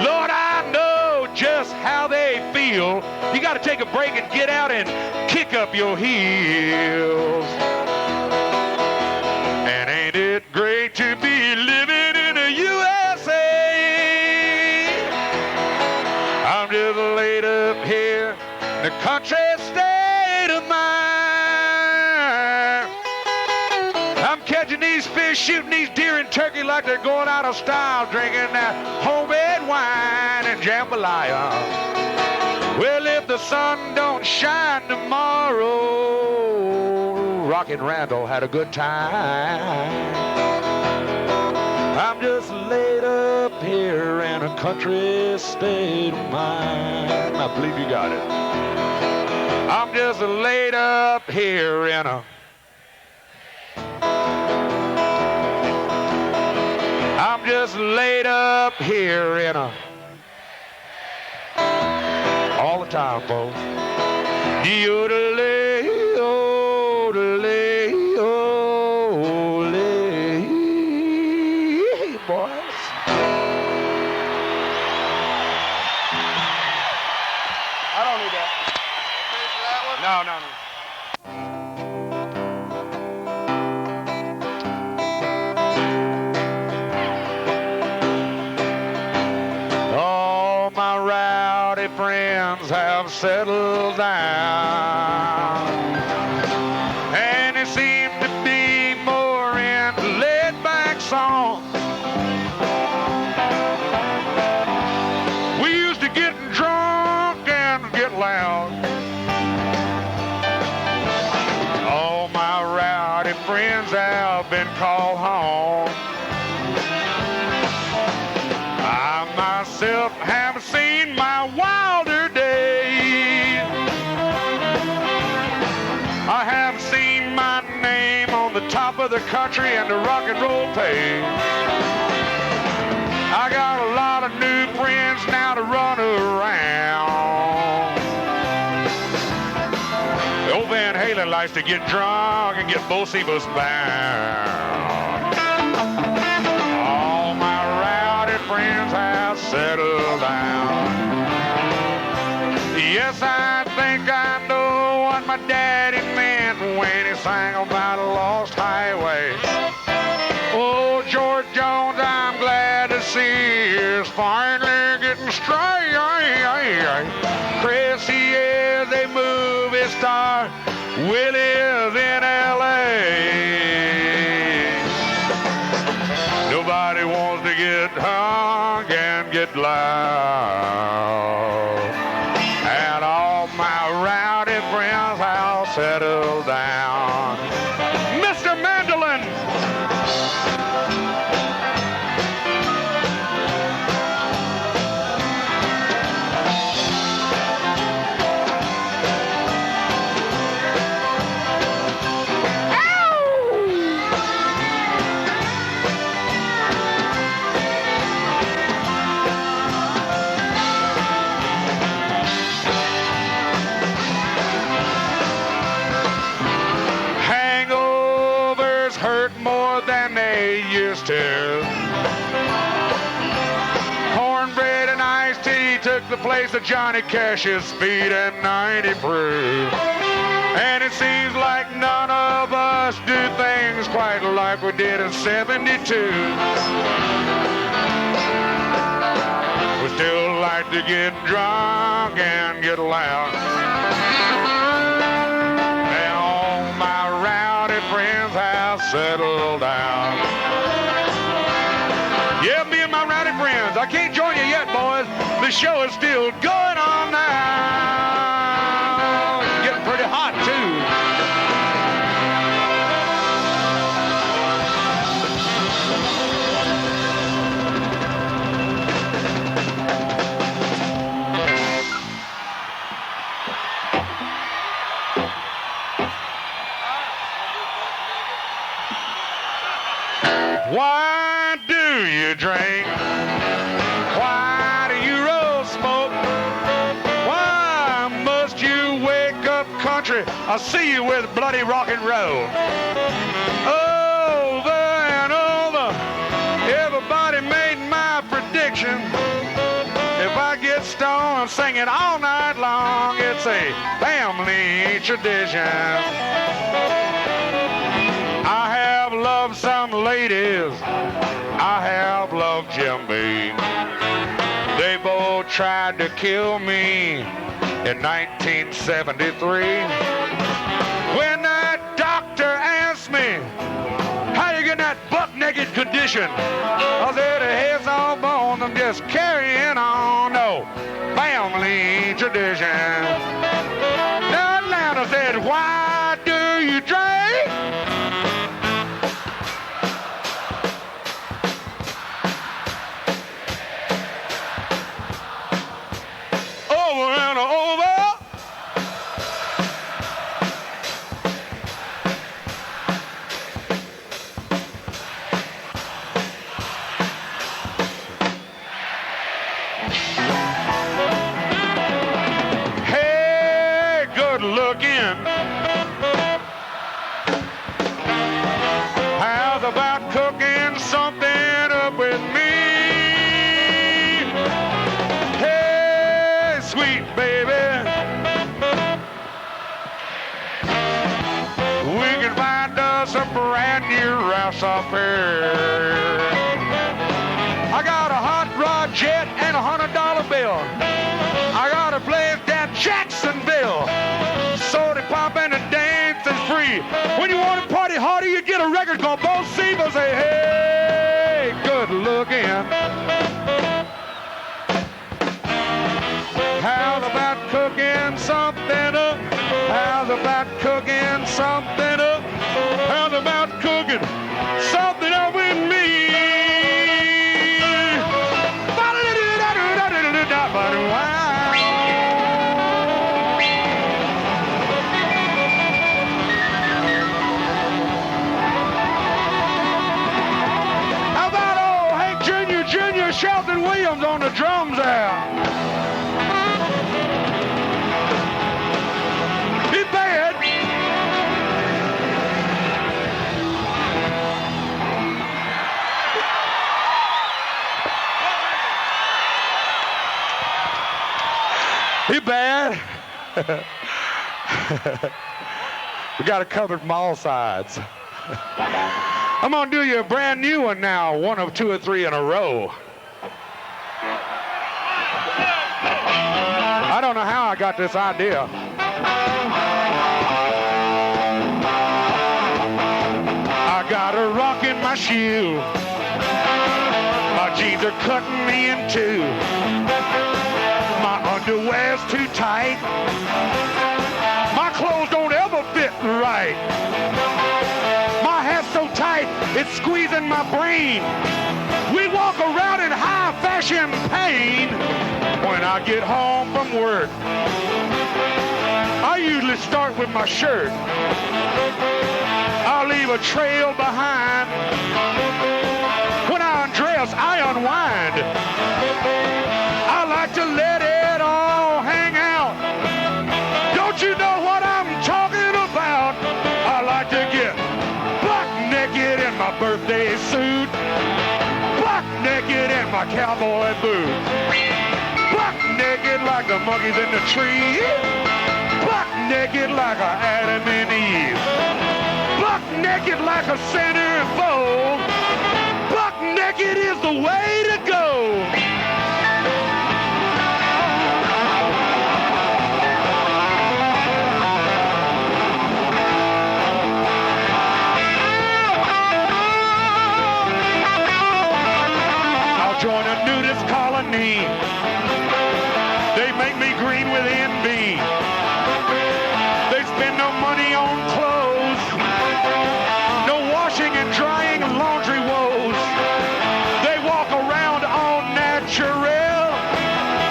Speaker 1: Lord, I know just how they feel. You got to take a break and get out and kick up your heels. And ain't it great to be living in the USA? I'm just laid up here in the country state of mind. I'm catching these fish, shooting these deer and turkey like they're going out of style, drinking that homemade wine and jambalaya. Well, if the sun don't shine tomorrow, Rockin' Randall had a good time. I'm just laid up here in a country state of mind. I believe you got it. I'm just laid up here in a... I'm just laid up here in a... All the time, folks. Yodelay, yodelay, yodelay. Hey, boys.
Speaker 2: I don't need that. Ready for that one?
Speaker 1: No, no, no. All my rowdy friends have settled down, and they seem to be more into laid-back songs. We used to get drunk and get loud. All my rowdy friends have been called home. I myself have seen my wilder days. I have seen my name on the top of the country and the rock and roll page. I got a lot of new friends now to run around. Old Van Halen likes to get drunk and get Bocephus bound. All my rowdy friends have settled down. Yes, I think I know what my daddy meant when he sang about a lost highway. Oh, George Jones, I'm glad to see is finally getting straight. Chrissy is a movie star. get loud. And all my rowdy friends all settle down. Mr. Mandolin! Cornbread and iced tea took the place of Johnny Cash's speed and 90 proof. And it seems like none of us do things quite like we did in 72. We still like to get drunk and get loud. Now all my rowdy friends have settled down. Yeah, me and my rowdy friends. I can't join you yet, boys. The show is still going on now. Getting pretty hot, too. Why do you drink? Why do you roll smoke? Why must you wake up country? I see you with bloody rock and roll. Over and over, everybody made my prediction. If I get stoned, I'm singing all night long. It's a family tradition. I have loved some ladies, I have loved Jimmy. They both tried to kill me in 1973. When that doctor asked me, how you get that buck-naked condition? I said, the head's all bone, I'm just carrying on. No, family tradition. Now Atlanta said, why do you drink? Over and over. Hey, good looking. How's about cooking something up with me? Sweet baby, we can find us a brand new house up here. I got a hot rod jet and $100 bill. I got a place down Jacksonville. Soda pop and a dance is free. When you want to party harder, you get a record called Bo Siva. Say, hey, good looking. How's about cooking something up? How's about cooking something up? How's about cooking something up with me? How about old Hank Jr., Shelton Williams on the drums there? He bad. We got it covered from all sides. I'm gonna do you a brand new one now, one of two or three in a row. I don't know how I got this idea. I got a rock in my shoe, my jeans jeans are cutting me in two. My underwear's too tight. My clothes don't ever fit right. My hair's so tight, it's squeezing my brain. We walk around in high fashion pain. When I get home from work, I usually start with my shirt. I'll leave a trail behind. When I undress, I unwind. I like to let it all hang out. Don't you know what I'm talking about? I like to get buck naked in my birthday suit, buck naked in my cowboy boots, buck naked like the monkeys in the tree, buck naked like a Adam and Eve, buck naked like a centerfold. Buck naked is the way to go. I'll join a nudist colony. They make me green with envy. They spend no money on clothes, no washing and drying and laundry woes. They walk around all natural,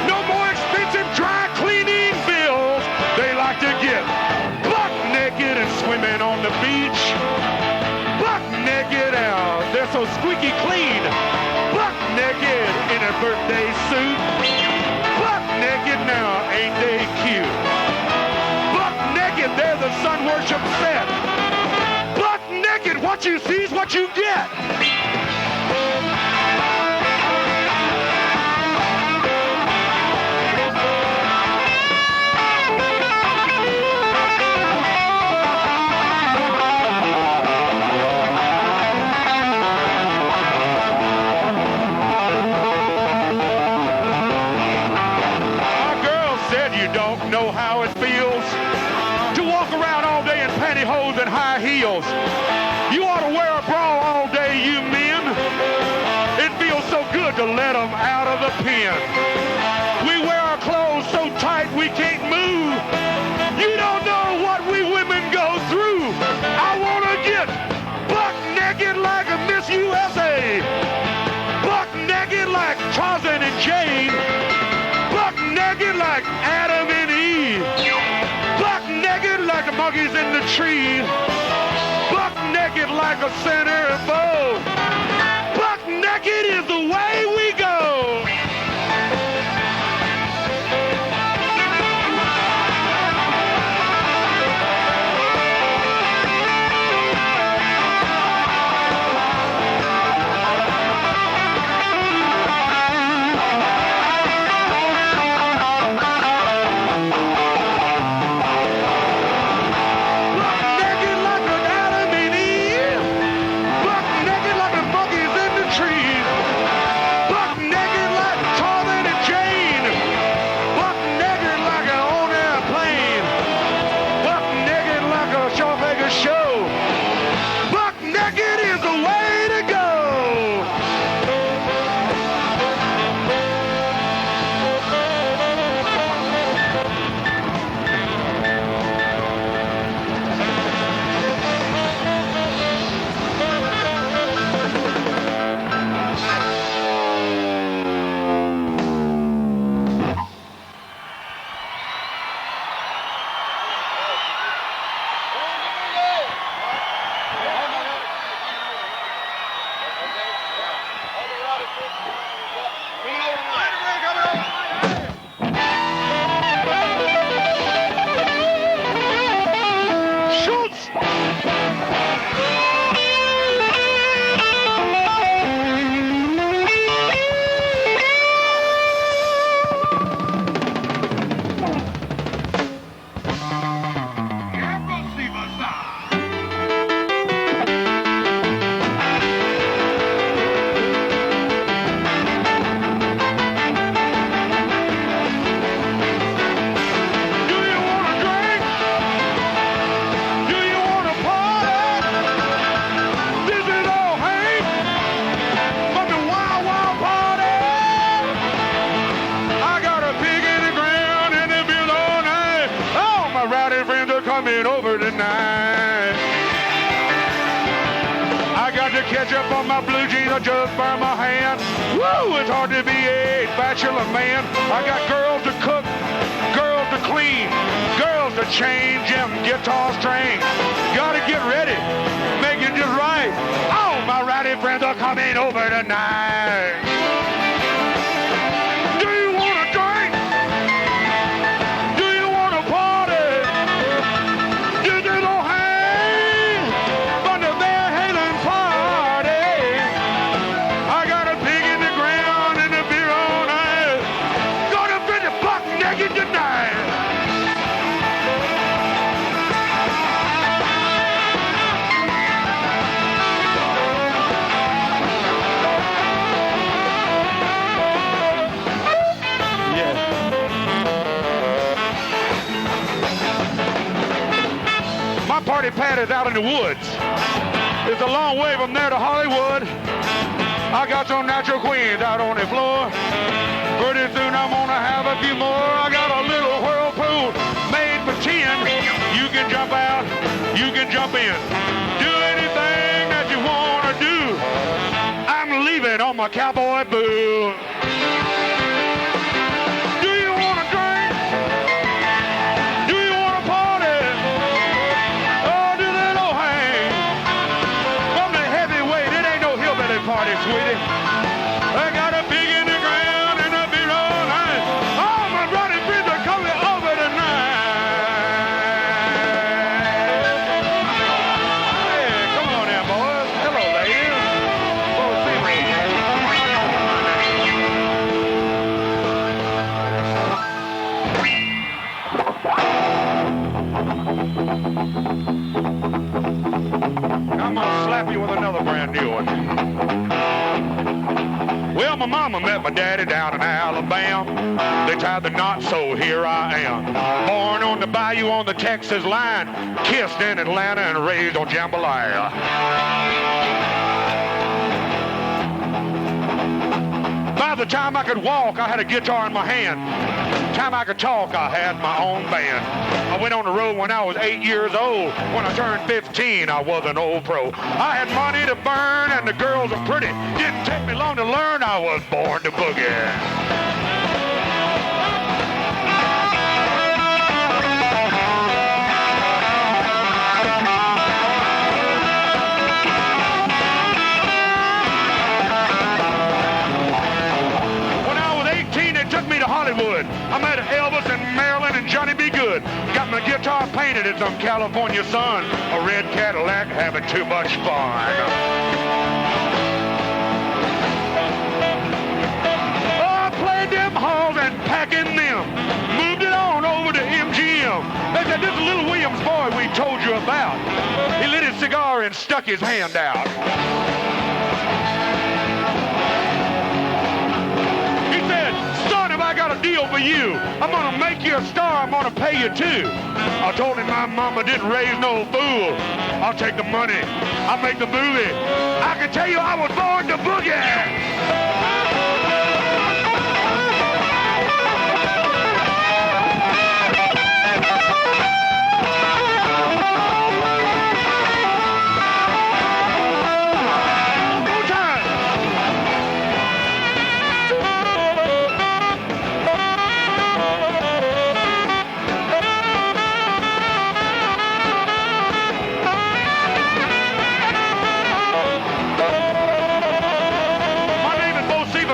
Speaker 1: no more expensive dry cleaning bills. They like to get buck naked and swimming on the beach. Buck naked out, they're so squeaky clean. Buck naked in a birthday suit. Buck naked now, ain't they cute? Buck naked, they're the sun worship set. Buck naked, what you see's what you get. Know how it feels to walk around all day in pantyhose and high heels. You ought to wear a bra all day, you men. It feels so good to let them out of the pen. We wear our clothes so tight we can't move. You don't know what we women go through. I want to get buck naked like a Miss USA, buck naked like Tarzan and Jane, buck naked like Adam and Eve, buck naked like the monkeys in the tree, buck naked like a centerfold. Buck naked is the way we go. Buck naked like an Adam and Eve. Buck naked like a over tonight. I got the ketchup on my blue jeans, I just burn my hand. Woo, it's hard to be a bachelor man. I got girls to cook, girls to clean, girls to change them guitar strings. Gotta get ready, make it just right. All my rowdy friends are coming over tonight. Do you want to drink? Do you want to party? Do you know hang from the Van Halen party? I got a pig in the ground and a beer on ice. Gonna fit the buck naked tonight. My party pad is out in the woods. It's a long way from there to Hollywood. I got some natural queens out on the floor. Pretty soon I'm gonna have a few more. I got a little whirlpool made for 10. You can jump out, you can jump in. Do anything that you wanna do. I'm leaving on my cowboy boots. Do you wanna drink? Do you wanna party? Oh, do they know hang? From the heavyweight, it ain't no hillbilly party, sweetie. I got a pig in the ground and a beer all night. All my running friends are coming over tonight. Hey, come on now, boys. Hello, ladies. Oh, see me. I'm gonna slap you with another brand new one. Well, my mama met my daddy down in Alabama. They tied the knot, so here I am. Born on the bayou on the Texas line, kissed in Atlanta and raised on jambalaya. By the time I could walk, I had a guitar in my hand. By the time I could talk, I had my own band. I went on the road when I was 8 years old. When I turned 15, I was an old pro. I had money to burn and the girls were pretty. Didn't take me long to learn I was born to boogie. Hollywood. I met Elvis and Marilyn and Johnny B. Good. Got my guitar painted in some California sun. A red Cadillac having too much fun. Oh, I played them halls and packing them. Moved it on over to MGM. They said, this is little Williams boy we told you about. He lit his cigar and stuck his hand out. I got a deal for you. I'm gonna make you a star. I'm gonna pay you too. I told him my mama didn't raise no fool. I'll take the money. I'll make the movie. I can tell you I was born to boogie.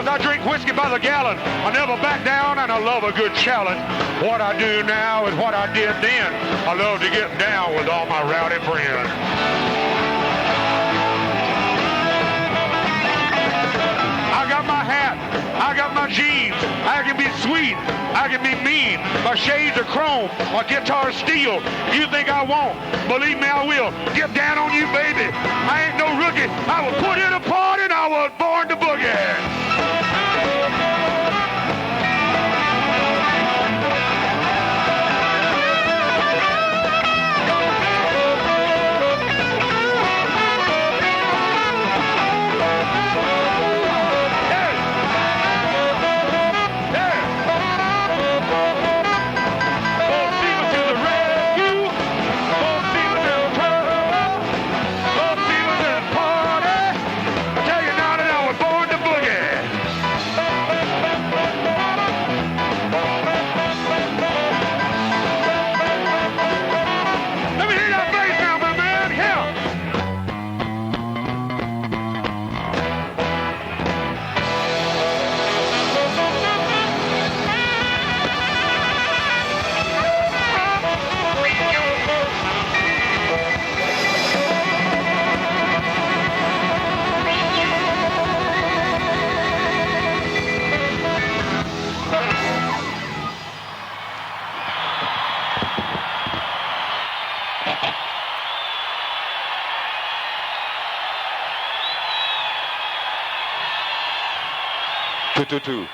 Speaker 1: I drink whiskey by the gallon. I never back down and I love a good challenge. What I do now is what I did then. I love to get down with all my rowdy friends. I got my hat. I got my jeans. I can be sweet. I can be mean. My shades are chrome. My guitar's steel. You think I won't? Believe me, I will. Get down on you, baby. I ain't no rookie. I was put in a party and I was born to boogie. 2-2-2.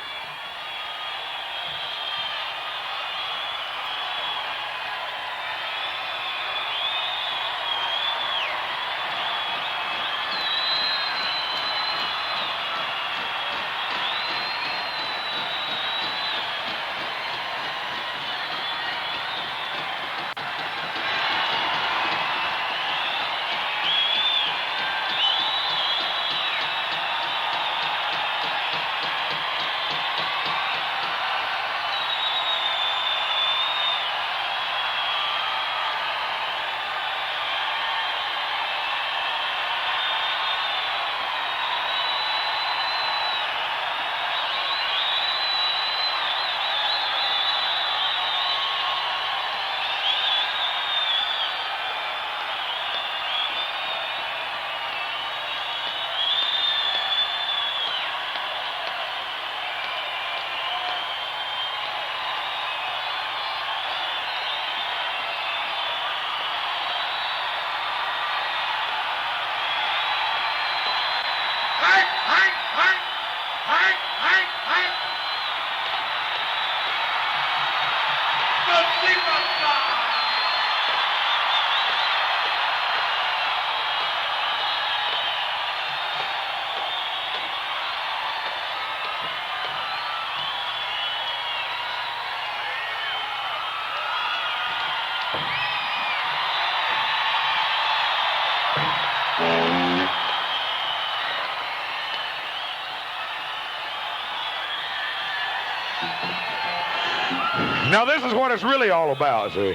Speaker 1: Now this is what it's really all about, see.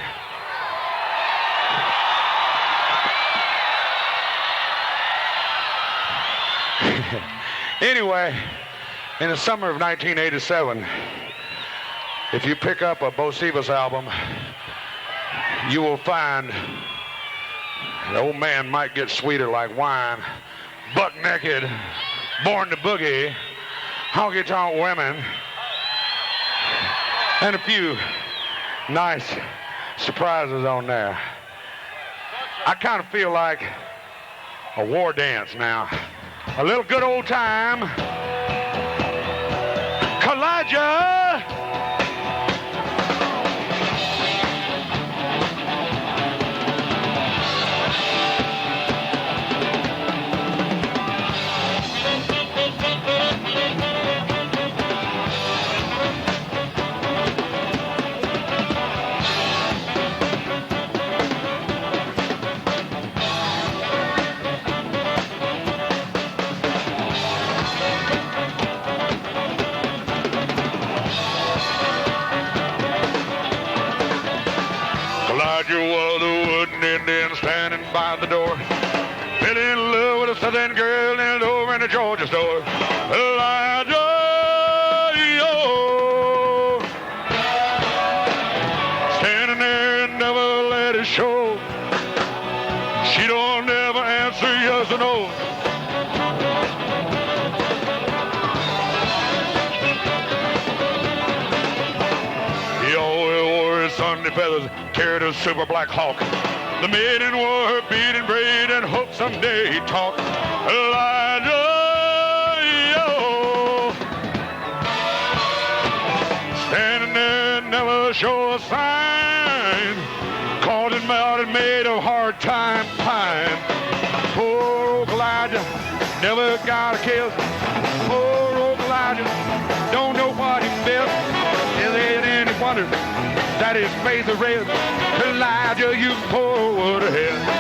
Speaker 1: Anyway, in the summer of 1987, if you pick up a Bo Sivas album, you will find the old man might get sweeter like wine, buck naked, born to boogie, honky-tonk women, and a few nice surprises on there. I kind of feel like a war dance now. A little good old time. Kalijah! Elijah was a wooden Indian standing by the door, fell in love with a southern girl and over in a Georgia store. Elijah, yo, standing there and never let it show. She don't ever answer yes or no. He always wore his Sunday feathers, carried a super black hawk. The maiden wore her beaded braid and hoped someday he'd talk. Elijah, yo, standing there and never show a sign, called him out and made a hard time pine. Poor old Elijah never got a kiss. Poor old Elijah don't know what he felt. Is it any wonder that his face is red? Elijah, you poor woodhead.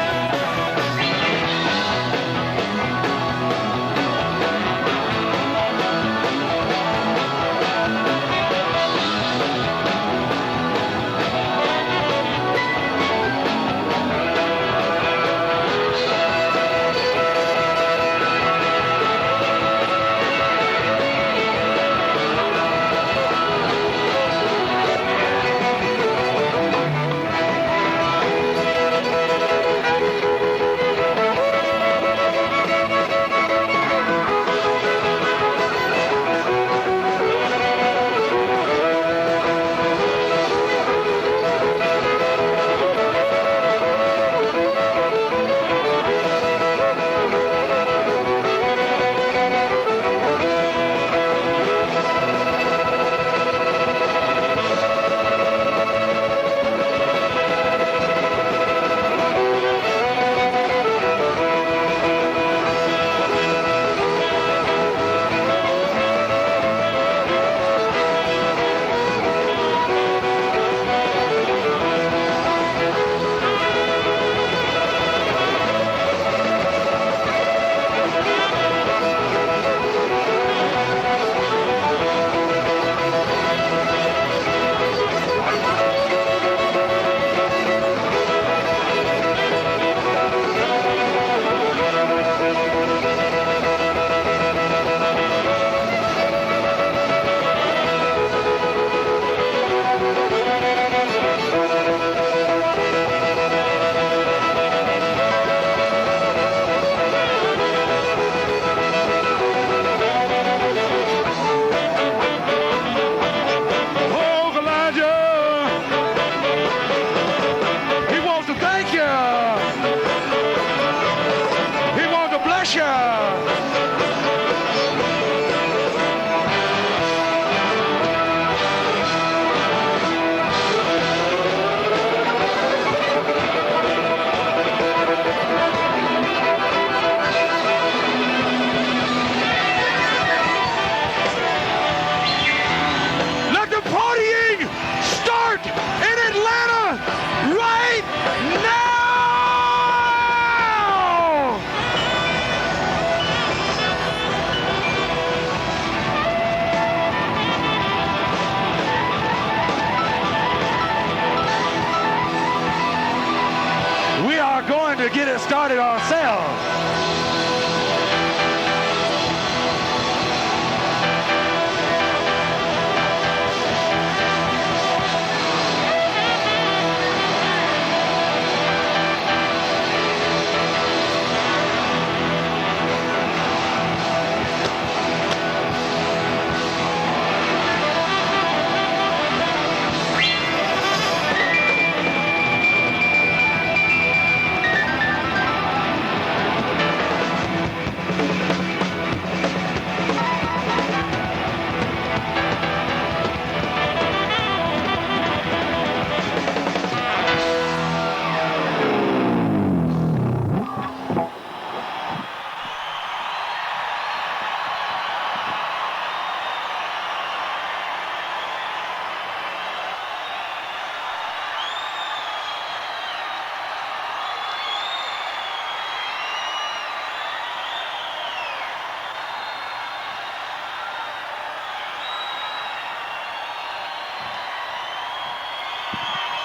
Speaker 1: started ourselves.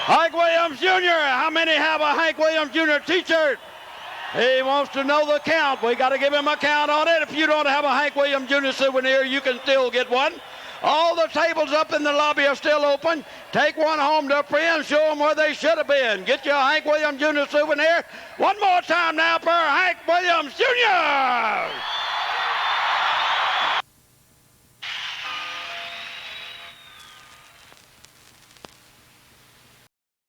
Speaker 3: Hank Williams Jr., how many have a Hank Williams Jr. t-shirt? He wants to know the count. We got to give him a count on it. If you don't have a Hank Williams Jr. souvenir, you can still get one. All the tables up in the lobby are still open. Take one home to a friend. Show them where they should have been. Get your Hank Williams Jr. souvenir. One more time now for Hank Williams Jr.